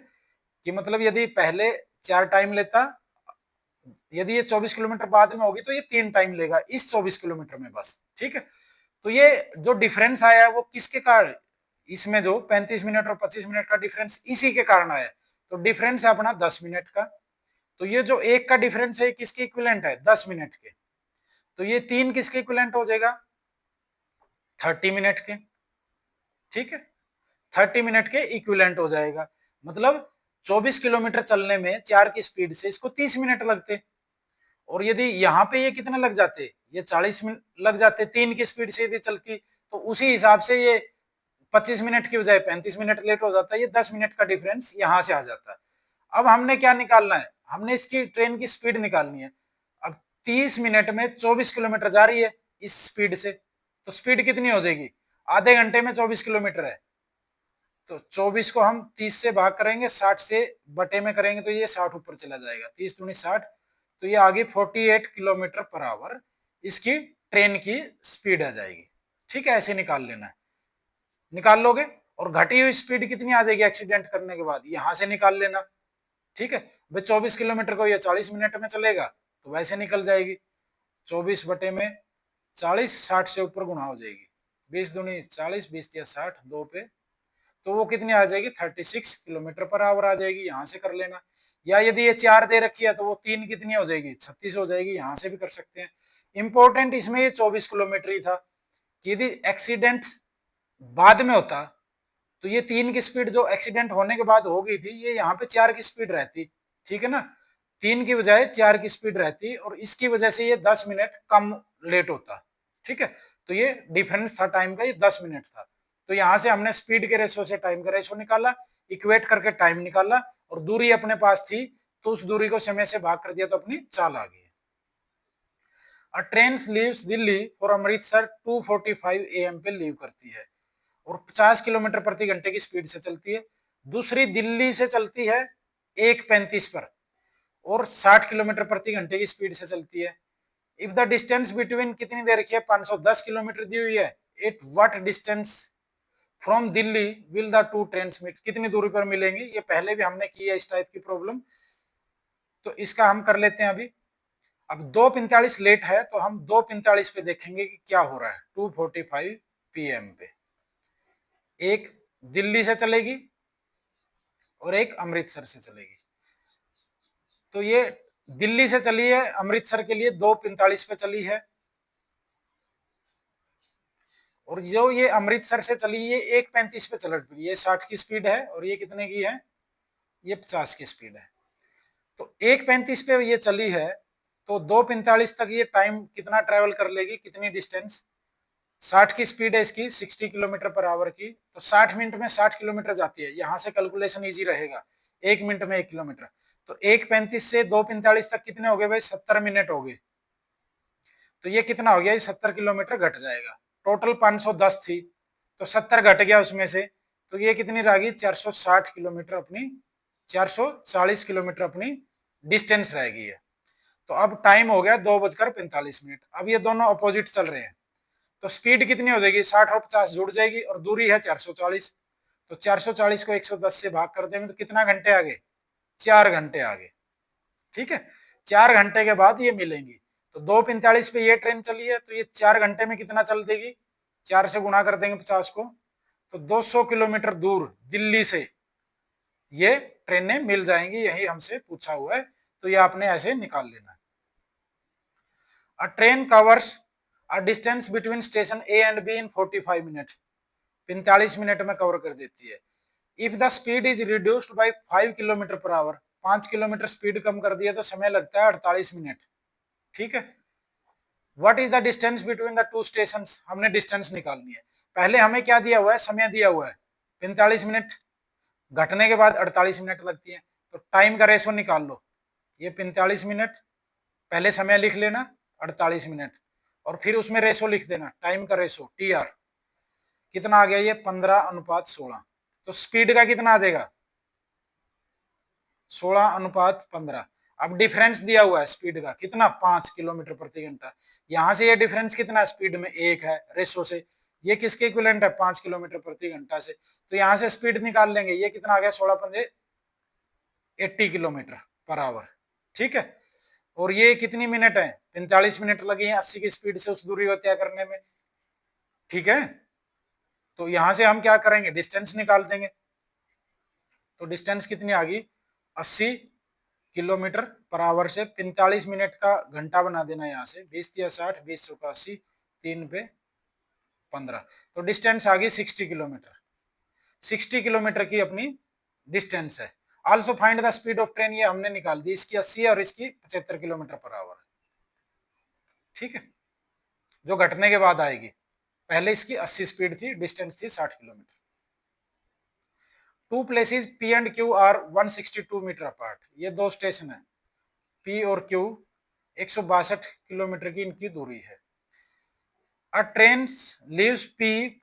कि मतलब यदि पहले 4 टाइम लेता, यदि ये 24 किलोमीटर बाद में होगी तो ये 3 टाइम लेगा इस 24 किलोमीटर में बस। ठीक है, तो ये जो डिफरेंस आया है वो किसके कारण, इसमें जो 35 मिनट और 25 मिनट का डिफरेंस इसी के कारण आया। तो डिफरेंस है अपना 10 मिनट का, तो ये जो एक का डिफरेंस है किसके इक्विवेलेंट है, 10 मिनट के। तो ये 3 किसके इक्विवेलेंट हो जाएगा? 30 मिनट के, ठीक है, 30 मिनट के इक्विवेलेंट हो जाएगा। मतलब 24 किलोमीटर चलने में 4 की स्पीड से इसको 30 मिनट लगते। और यदि यहाँ पे ये कितने लग जाते, ये 40 मिनट लग जाते 3 की स्पीड से यदि चलती, तो उसी हिसाब से ये 25 मिनट की बजाय 35 मिनट लेट हो जाता है। ये 10 मिनट का डिफरेंस यहाँ से आ जाता है। अब हमने क्या निकालना है? हमने इसकी ट्रेन की स्पीड निकालनी है। अब 30 मिनट में 24 किलोमीटर जा रही है इस स्पीड से, तो स्पीड कितनी हो जाएगी? आधे घंटे में 24 किलोमीटर है, तो 24 को हम 30 से भाग करेंगे, 60 से बटे में करेंगे तो ये 60 ऊपर चला जाएगा, 30 दूनी 60, तो ये आगे 48 किलोमीटर पर आवर इसकी ट्रेन की स्पीड आ जाएगी। ठीक है, ऐसे निकाल लेना है, निकाल लोगे। और घटी हुई स्पीड कितनी आ जाएगी एक्सीडेंट करने के बाद, यहां से निकाल लेना। ठीक है भाई, 24 किलोमीटर को ये 40 मिनट में चलेगा तो वैसे निकल जाएगी, 24 बटे में 40, 60 से ऊपर गुणा हो जाएगी, 20 दूनी 40, 20 या 60, 2 पे, तो वो कितनी आ जाएगी? 36 किलोमीटर पर आवर आ जाएगी। यहां से कर लेना। या यदि ये 4 दे रखी है तो वो 3 कितनी हो जाएगी? 36 हो जाएगी। यहां से भी कर सकते हैं। इंपॉर्टेंट इसमें ये 24 किलोमीटर ही था कि यदि एक्सीडेंट बाद में होता तो ये 3 की स्पीड जो एक्सीडेंट होने के बाद हो गई थी, ये यहाँ पे 4 की स्पीड रहती। ठीक है ना, 3 की बजाय 4 की स्पीड रहती और इसकी वजह से ये 10 मिनट कम लेट होता। ठीक है, तो ये डिफरेंस था टाइम का, ये 10 मिनट था। तो यहां से हमने स्पीड के रेशो से टाइम का रेशो निकाला, इक्वेट करके टाइम निकाला, और दूरी अपने पास थी तो उस दूरी को समय से भाग कर दिया तो अपनी चाल आ गई। अ train leaves Delhi for Amritsar 2:45 AM पे लीव करती है और 50 किलोमीटर प्रति घंटे की स्पीड से चलती है। दूसरी दिल्ली से चलती है 1:35 पर और 60 किलोमीटर प्रति घंटे की स्पीड से चलती है। इफ द डिस्टेंस बिटवीन कितनी दे रखी है? 510 किलोमीटर दी हुई है। It what distance from Delhi will the two train meet? कितनी दूरी पर मिलेंगी? ये पहले भी हमने की है इस टाइप की प्रॉब्लम, तो इसका हम कर लेते हैं अभी। अब 2:45 लेट है तो हम 2:45 पे देखेंगे कि क्या हो रहा है। 2:45 PM पे एक दिल्ली से चलेगी और एक अमृतसर से चलेगी। तो ये दिल्ली से चली है, अमृतसर के लिए 2:45 पे चली है, और जो ये अमृतसर से चली ये 1:35 पे चलट पड़ी। ये 60 की स्पीड है और ये कितने की है? ये 50 की स्पीड है। तो 1:35 पे ये चली है तो 2:45 तक ये टाइम कितना ट्रेवल कर लेगी, कितनी डिस्टेंस? 60 की स्पीड है इसकी, 60 किलोमीटर पर आवर की, तो 60 मिनट में 60 किलोमीटर जाती है। यहां से कैलकुलेशन इजी रहेगा, 1 मिनट में 1 किलोमीटर। तो 1:35 से 2:45 तक कितने हो गए भाई? 70 मिनट हो गए। तो ये कितना हो गया? ये 70 किलोमीटर घट जाएगा। टोटल 510 थी तो 70 घट गया उसमें से, तो ये कितनी रह गई? 460 किलोमीटर अपनी, 440 किलोमीटर अपनी डिस्टेंस रहेगी है। तो अब टाइम हो गया 2:45। अब ये दोनों अपोजिट चल रहे हैं तो स्पीड कितनी हो जाएगी? 60 और 50 जुड़ जाएगी और दूरी है 440। तो 440 को 110 से भाग कर देंगे तो कितना घंटे आगे? 4 घंटे आगे। ठीक है, 4 घंटे के बाद ये मिलेंगी। तो 2:45 पे ये ट्रेन चली है तो ये 4 घंटे में कितना चल देगी? 4 से गुणा कर देंगे 50 को, तो 200 किलोमीटर दूर दिल्ली से ये ट्रेनें मिल जाएंगी। यही हमसे पूछा हुआ है, तो ये आपने ऐसे निकाल लेना है। A train covers a distance between station A and B in 45 minutes. 45 minute में कवर कर देती है। If the speed is reduced by 5 kilometre per hour, 5 kilometre speed कम कर दिया तो समय लगता है 48 मिनट। ठीक है, What is the distance between the two stations? हमने डिस्टेंस निकालनी है। पहले हमें क्या दिया हुआ है? समय दिया हुआ है 45 मिनट, घटने के बाद 48 मिनट लगती है, तो टाइम का रेशो निकाल लो। ये 45 मिनट, पहले समय लिख लेना 48 मिनट, और फिर उसमें रेशो लिख देना, टाइम का रेशो TR कितना आ गया? ये 15:16। तो स्पीड का कितना आ जाएगा? 16:15। अब डिफरेंस दिया हुआ है स्पीड का कितना? 5 किलोमीटर प्रति घंटा। यहां से ये डिफरेंस कितना है? स्पीड में 1 है रेशो से, ये किसके इक्विवेलेंट है? 5 किलोमीटर प्रति घंटा से। तो यहां से स्पीड निकाल लेंगे, ये कितना आ गया? 16 80 किलोमीटर पर आवर। ठीक है, और ये कितनी मिनट है? 45 मिनट लगी है 80 की स्पीड से उस दूरी को तय करने में। ठीक है, तो यहां से हम क्या करेंगे? डिस्टेंस निकाल देंगे। तो डिस्टेंस कितनी आ गई? 80 किलोमीटर पर आवर से 45 मिनट का घंटा बना देना यहाँ से, 20 या 60, 20 चौका 80, 3 पे 15, तो डिस्टेंस आ गई 60 किलोमीटर। 60 किलोमीटर की अपनी डिस्टेंस है। Also find the speed of train, ये हमने निकाल दी, इसकी 80 और इसकी 75 किलोमीटर पर आवर। ठीक है, जो घटने के बाद आएगी, पहले इसकी 80 स्पीड थी, डिस्टेंस थी 60 kilometre. Two places P and Q are 162 metre apart, ये दो स्टेशन है, पी और क्यू 162 किलोमीटर की इनकी दूरी है। A train leaves P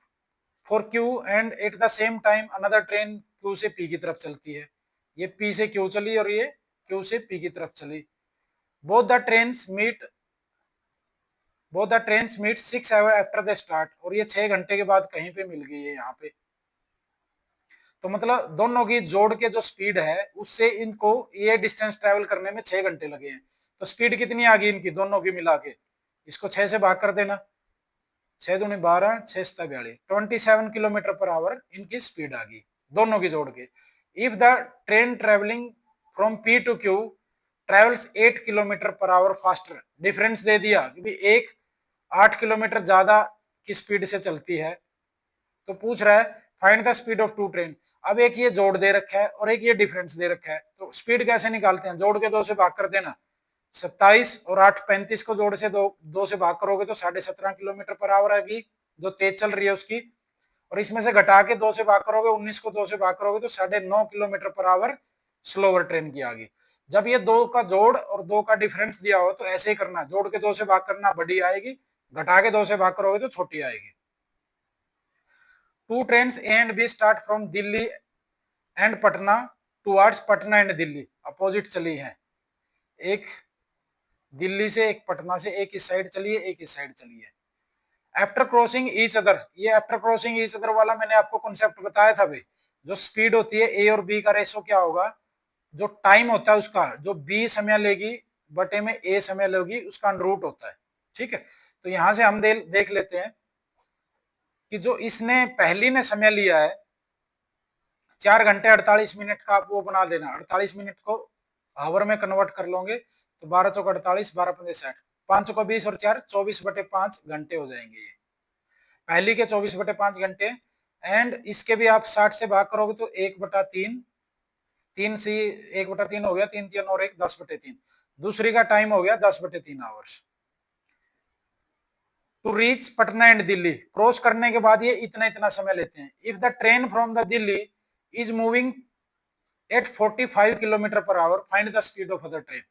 for Q and eight the same time another train Q से पी की तरफ चलती है। ये पी से क्यू चली और ये क्यू से पी की तरफ चली। Both the trains meet 6 hour after the start, और ये 6 घंटे के बाद कहीं पे मिल गई है यहाँ पे। तो मतलब दोनों की जोड़ के जो स्पीड है उससे इनको ये डिस्टेंस ट्रेवल करने में 6 घंटे लगे हैं। तो स्पीड कितनी आ गई इनकी दोनों की मिला के, इसको 6 से भाग कर देना, 6 दूनी 12, 6 सता 42, 27 किलोमीटर पर आवर इनकी स्पीड आ गई दोनों की जोड़ के। If the train travelling from P to Q travels 8 kilometre per hour faster, difference दे दिया कि एक 8 किलोमीटर ज्यादा की स्पीड से चलती है। तो पूछ रहा है find the speed of two train. अब एक ये जोड़ दे रखा है और एक ये डिफरेंस दे रखा है, तो स्पीड कैसे निकालते हैं, जोड़ के 2 से भाग कर देना, 27 और 8 35 को जोड़ से दो से भाग करोगे तो 17.5 किलोमीटर पर आवर आएगी जो तेज चल रही है उसकी, और इसमें से घटा के 2 से भाग करोगे, 19 को 2 से भाग करोगे तो 9.5 kilometre per our slower train की आ गई। जब ये 2 का जोड़ और 2 का डिफरेंस दिया हो तो ऐसे ही करना, जोड़ के 2 से भाग करना बड़ी आएगी, घटा के 2 से भाग करोगे तो छोटी आएगी। Two trains A and B start from Delhi and Patna towards Patna and Delhi, opposite चली है, एक दिल्ली से एक पटना से, एक इस साइड चली है एक इस साइड चली है। आफ्टर क्रॉसिंग ईच अदर, ये आफ्टर क्रॉसिंग ईच अदर वाला मैंने आपको कॉन्सेप्ट बताया था भाई, जो स्पीड होती है ए और बी का रेशो क्या होगा, जो टाइम होता है उसका, जो बी समय लेगी बटे में ए समय लेगी उसका अंडरूट होता है। ठीक है, तो यहां से हम देख लेते हैं कि जो इसने पहली ने समय लिया है 4 घंटे 48 मिनट का, आप वो बना देना, 48 मिनट को आवर में कन्वर्ट कर लोगे तो 12 चौक 48, 12 पंजे 60, 5 को 20 और 4 24/5 घंटे हो जाएंगे ये पहली के 24/5 घंटे। एंड इसके भी आप 60 से भाग करोगे तो 1/3, 3 से 1/3 हो गया, 3 3 और 1 10/3, दूसरी का टाइम हो गया 10/3 hours. To reach Patna and Delhi, cross करने के बाद ये इतना इतना समय लेते हैं। If the train from the Delhi is moving at 45 kilometre per hour find the speed of other train,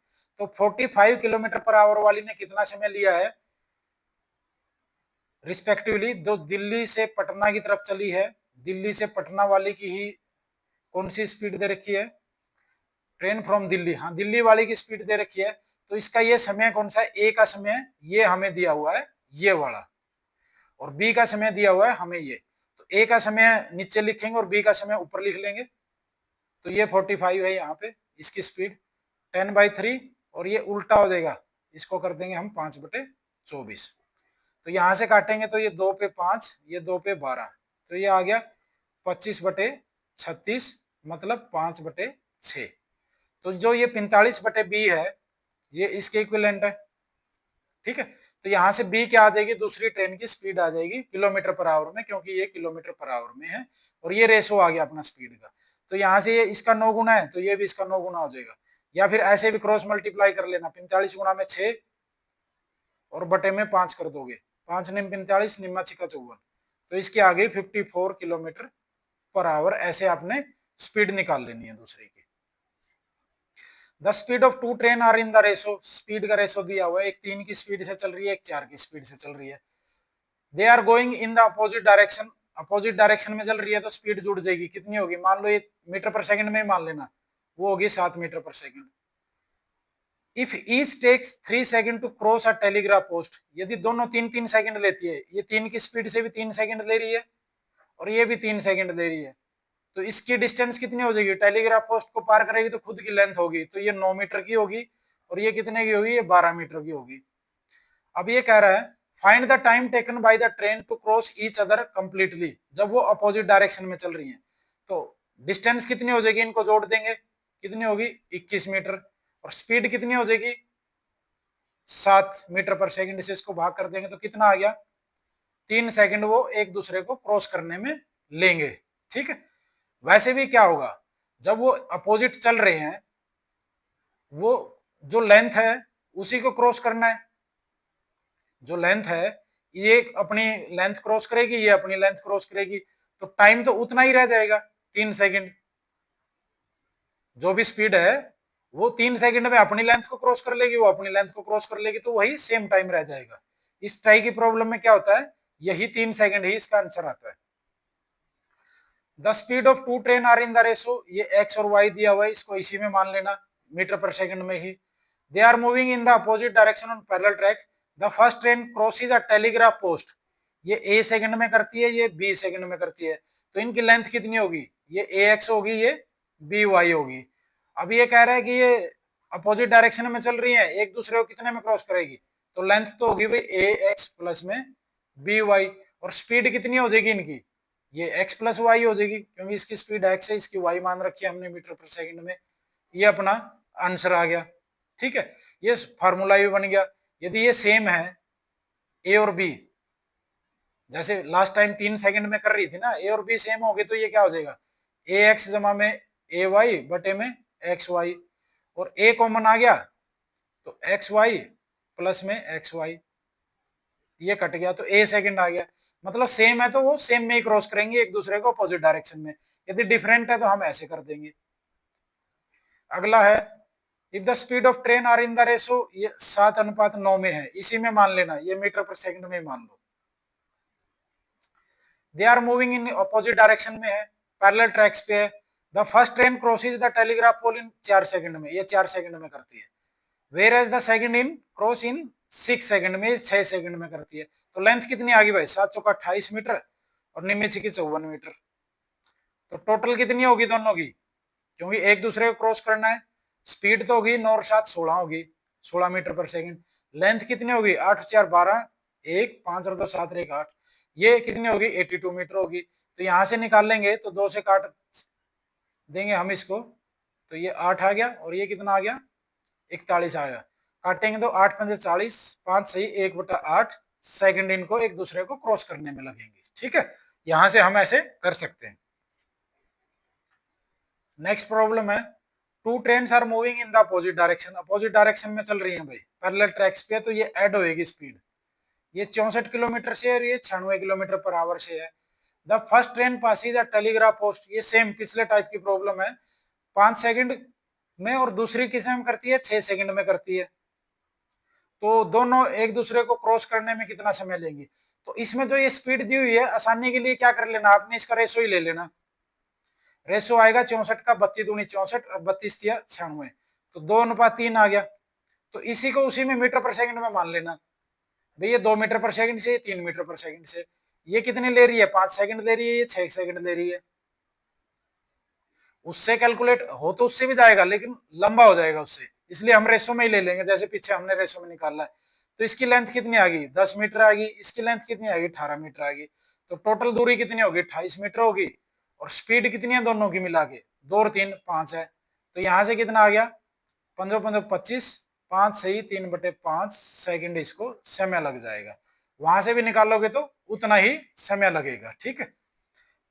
तो 45 किलोमीटर पर आवर वाली ने कितना समय लिया है रिस्पेक्टिवली, जो दिल्ली से पटना की तरफ चली है, दिल्ली से पटना वाली की ही कौन सी स्पीड दे रखी है, ट्रेन फ्रॉम दिल्ली, हाँ दिल्ली वाली की स्पीड दे रखी है, तो इसका ये समय कौन सा है, ए का समय ये हमें दिया हुआ है ये वाला, और बी का समय दिया हुआ है हमें ये, तो ए का समय नीचे लिखेंगे और बी का समय ऊपर लिख लेंगे। तो ये 45 है यहाँ पे, इसकी स्पीड 10/3, और ये उल्टा हो जाएगा, इसको कर देंगे हम 5/24, तो यहाँ से काटेंगे तो ये 2 पे 5, ये 2 पे 12, तो ये आ गया 25/36, मतलब 5/6। तो जो ये 45/b है ये इसके इक्विवेलेंट है। ठीक है, तो यहाँ से b क्या आ जाएगी, दूसरी ट्रेन की स्पीड आ जाएगी किलोमीटर पर आवर में, क्योंकि ये किलोमीटर पर आवर में है, और ये रेशो आ गया अपना स्पीड का, तो यहाँ से ये इसका 9 गुना है तो ये भी इसका 9 गुना हो जाएगा, या फिर ऐसे भी क्रॉस मल्टीप्लाई कर लेना, 45 गुना में 6 और बटे में 5 कर दोगे, 5 निम 45, निम्मा छिका 54, तो इसकी आ गई 54 किलोमीटर पर आवर। ऐसे आपने स्पीड निकाल लेनी है दूसरे की। The speed of two train are in the ratio, speed का रेशो दिया हुआ है, एक 3 की स्पीड से चल रही है, एक 4 की स्पीड से चल रही है। They are going in the opposite direction, opposite direction में चल रही है तो स्पीड जुड़ जाएगी, कितनी होगी, मान लो ये मीटर पर सेकंड में मान लेना, वो होगी 7 metre per second. If each takes 3 second to cross a telegraph post, यदि दोनों 3-3 सेकंड लेती है, ये 3 की स्पीड से भी 3 सेकंड ले रही है और ये भी 3 सेकंड ले रही है, तो इसकी डिस्टेंस कितनी हो जाएगी, टेलीग्राफ पोस्ट को पार करेगी तो खुद की लेंथ होगी, तो ये 9 मीटर की होगी, और ये कितने की होगी, ये 12 मीटर की होगी। अब ये कह रहा है find the time taken by the train to cross each other completely, जब वो अपोजिट डायरेक्शन में चल रही है तो डिस्टेंस कितनी हो जाएगी, इनको जोड़ देंगे, कितनी होगी 21 मीटर, और स्पीड कितनी हो जाएगी 7 मीटर पर सेकंड से इसको भाग कर देंगे तो कितना आ गया 3 सेकंड वो एक दूसरे को क्रॉस करने में लेंगे। ठीक है, वैसे भी क्या होगा जब वो अपोजिट चल रहे हैं वो जो लेंथ है उसी को क्रॉस करना है। जो लेंथ है ये अपनी लेंथ क्रॉस करेगी, ये अपनी लेंथ क्रॉस करेगी, तो टाइम तो उतना ही रह जाएगा 3 सेकंड। जो भी स्पीड है वो 3 सेकंड में अपनी लेंथ को क्रॉस कर लेगी, वो अपनी लेंथ को क्रॉस कर लेगी, तो वही सेम टाइम रह जाएगा। इस ट्राई की प्रॉब्लम में क्या होता है यही 3 सेकंड ही इसका आंसर आता है। The speed of two train are in the ratio, ये एक्स और वाई दिया हुआ है, इसको इसी में मान लेना मीटर पर सेकंड में ही। They are moving in the opposite direction on parallel track, the first train crosses a telegraph post, ये ए सेकंड में करती है, ये बी सेकंड में करती है, तो इनकी लेंथ कितनी होगी, ये ए एक्स होगी, ये बी वाई होगी। अब ये कह रहा है कि ये अपोजिट डायरेक्शन में चल रही है, एक दूसरे को कितने में क्रॉस करेगी, तो लेंथ तो होगी भाई ए एक्स प्लस में बी वाई, और स्पीड कितनी हो जाएगी इनकी, ये x प्लस वाई हो जाएगी, क्योंकि इसकी स्पीड x है, इसकी y मान रखी है हमने मीटर पर सेकंड में। ये अपना आंसर आ गया। ठीक है, ये फार्मूला भी बन गया। यदि ये सेम है a और b, जैसे लास्ट टाइम 3 सेकंड में कर रही थी ना, a और b सेम हो गए तो ये क्या हो जाएगा ए एक्स जमा में ए वाई बटे में एक्स वाई, और a कॉमन आ गया तो एक्स वाई प्लस में एक्स वाई, ये कट गया तो ए सेकंड आ गया। मतलब सेम है तो वो सेम में ही क्रॉस करेंगे एक दूसरे को अपोजिट डायरेक्शन में, यदि डिफरेंट है तो हम ऐसे कर देंगे। अगला है if the speed of train are in the ratio, ये 7:9 में है, इसी में मान लेना, ये मीटर पर सेकंड में मान लो। They are moving in opposite direction में है, पैरेलल ट्रैक्स पे है, the first train crosses the telegraph pole in 4 second में, ये 4 सेकंड में करती है, whereas the second in cross in 6 second में, 6 सेकंड में करती है। तो लेंथ कितनी आ गई भाई 7 चौका 28 मीटर और निम्न की 54 मीटर, तो टोटल कितनी होगी दोनों की, क्योंकि एक दूसरे को क्रॉस करना है, स्पीड तो होगी 9 और 7 16 होगी, 16 मीटर पर सेकंड। लेंथ कितनी होगी 8 और 4 12, 1 5 और 2 7 1 8, ये कितनी होगी 82 मीटर होगी। तो यहां से निकाल लेंगे तो 2 से काट देंगे हम इसको, तो ये 8 आ गया और ये कितना आ गया 41 आ गया। काटेंगे तो 8 5 40, 5 सही 1/8 सेकंड इनको एक दूसरे को क्रॉस करने में लगेंगे। ठीक है, यहां से हम ऐसे कर सकते हैं। नेक्स्ट प्रॉब्लम है two trains are moving in the opposite direction, opposite direction में चल रही हैं भाई पैरेलल ट्रैक्स पे, तो ये ऐड होएगी स्पीड, ये 64 किलोमीटर से और ये 96 किलोमीटर पर आवर से है। The first train passes a telegraph post, ये सेम पिछले टाइप की प्रॉब्लम है, 5 सेकंड में, और दूसरी किस में करती है 6 सेकंड में करती है, तो दोनों एक दूसरे को क्रॉस करने में कितना समय लेंगी। तो इसमें जो ये स्पीड दी हुई है आसानी के लिए क्या कर लेना आपने, इसका रेशो ही ले लेना, रेशो आएगा 64 का, 32 दूनी 64 और 32 तिया 96, तो 2:3 आ गया। तो इसी को उसी में मीटर पर सेकंड में मान लेना, भाई ये 2 मीटर पर सेकंड से, 3 मीटर पर सेकंड से, ये कितने ले रही है 5 सेकंड ले रही है, ये 6 सेकंड ले रही है। उससे कैलकुलेट हो तो उससे भी जाएगा लेकिन लंबा हो जाएगा उससे, इसलिए हम रेशो में ही ले लेंगे, जैसे पीछे हमने रेशो में निकाला है। तो इसकी लेंथ कितनी आ गई 10 मीटर आ गई, इसकी लेंथ कितनी आ गई 18 मीटर आ गई, तो टोटल दूरी कितनी होगी 28 मीटर होगी, और स्पीड कितनी है दोनों की मिला के 2 और 3 5 है, तो यहां से कितना आ गया 15 15 25, 5 सही 3/5 सेकंड इसको समय लग जाएगा। वहां से भी निकालोगे तो उतना ही समय लगेगा। ठीक है,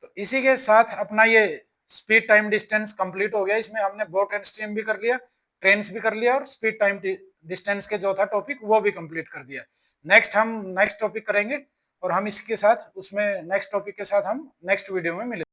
तो इसी के साथ अपना ये स्पीड टाइम डिस्टेंस कंप्लीट हो गया। इसमें हमने बोट एंड स्ट्रीम भी कर लिया, ट्रेन्स भी कर लिया, और स्पीड टाइम डिस्टेंस के जो था टॉपिक वो भी कंप्लीट कर दिया। नेक्स्ट हम नेक्स्ट टॉपिक करेंगे, और हम इसके साथ उसमें नेक्स्ट टॉपिक के साथ हम नेक्स्ट वीडियो में मिलेंगे।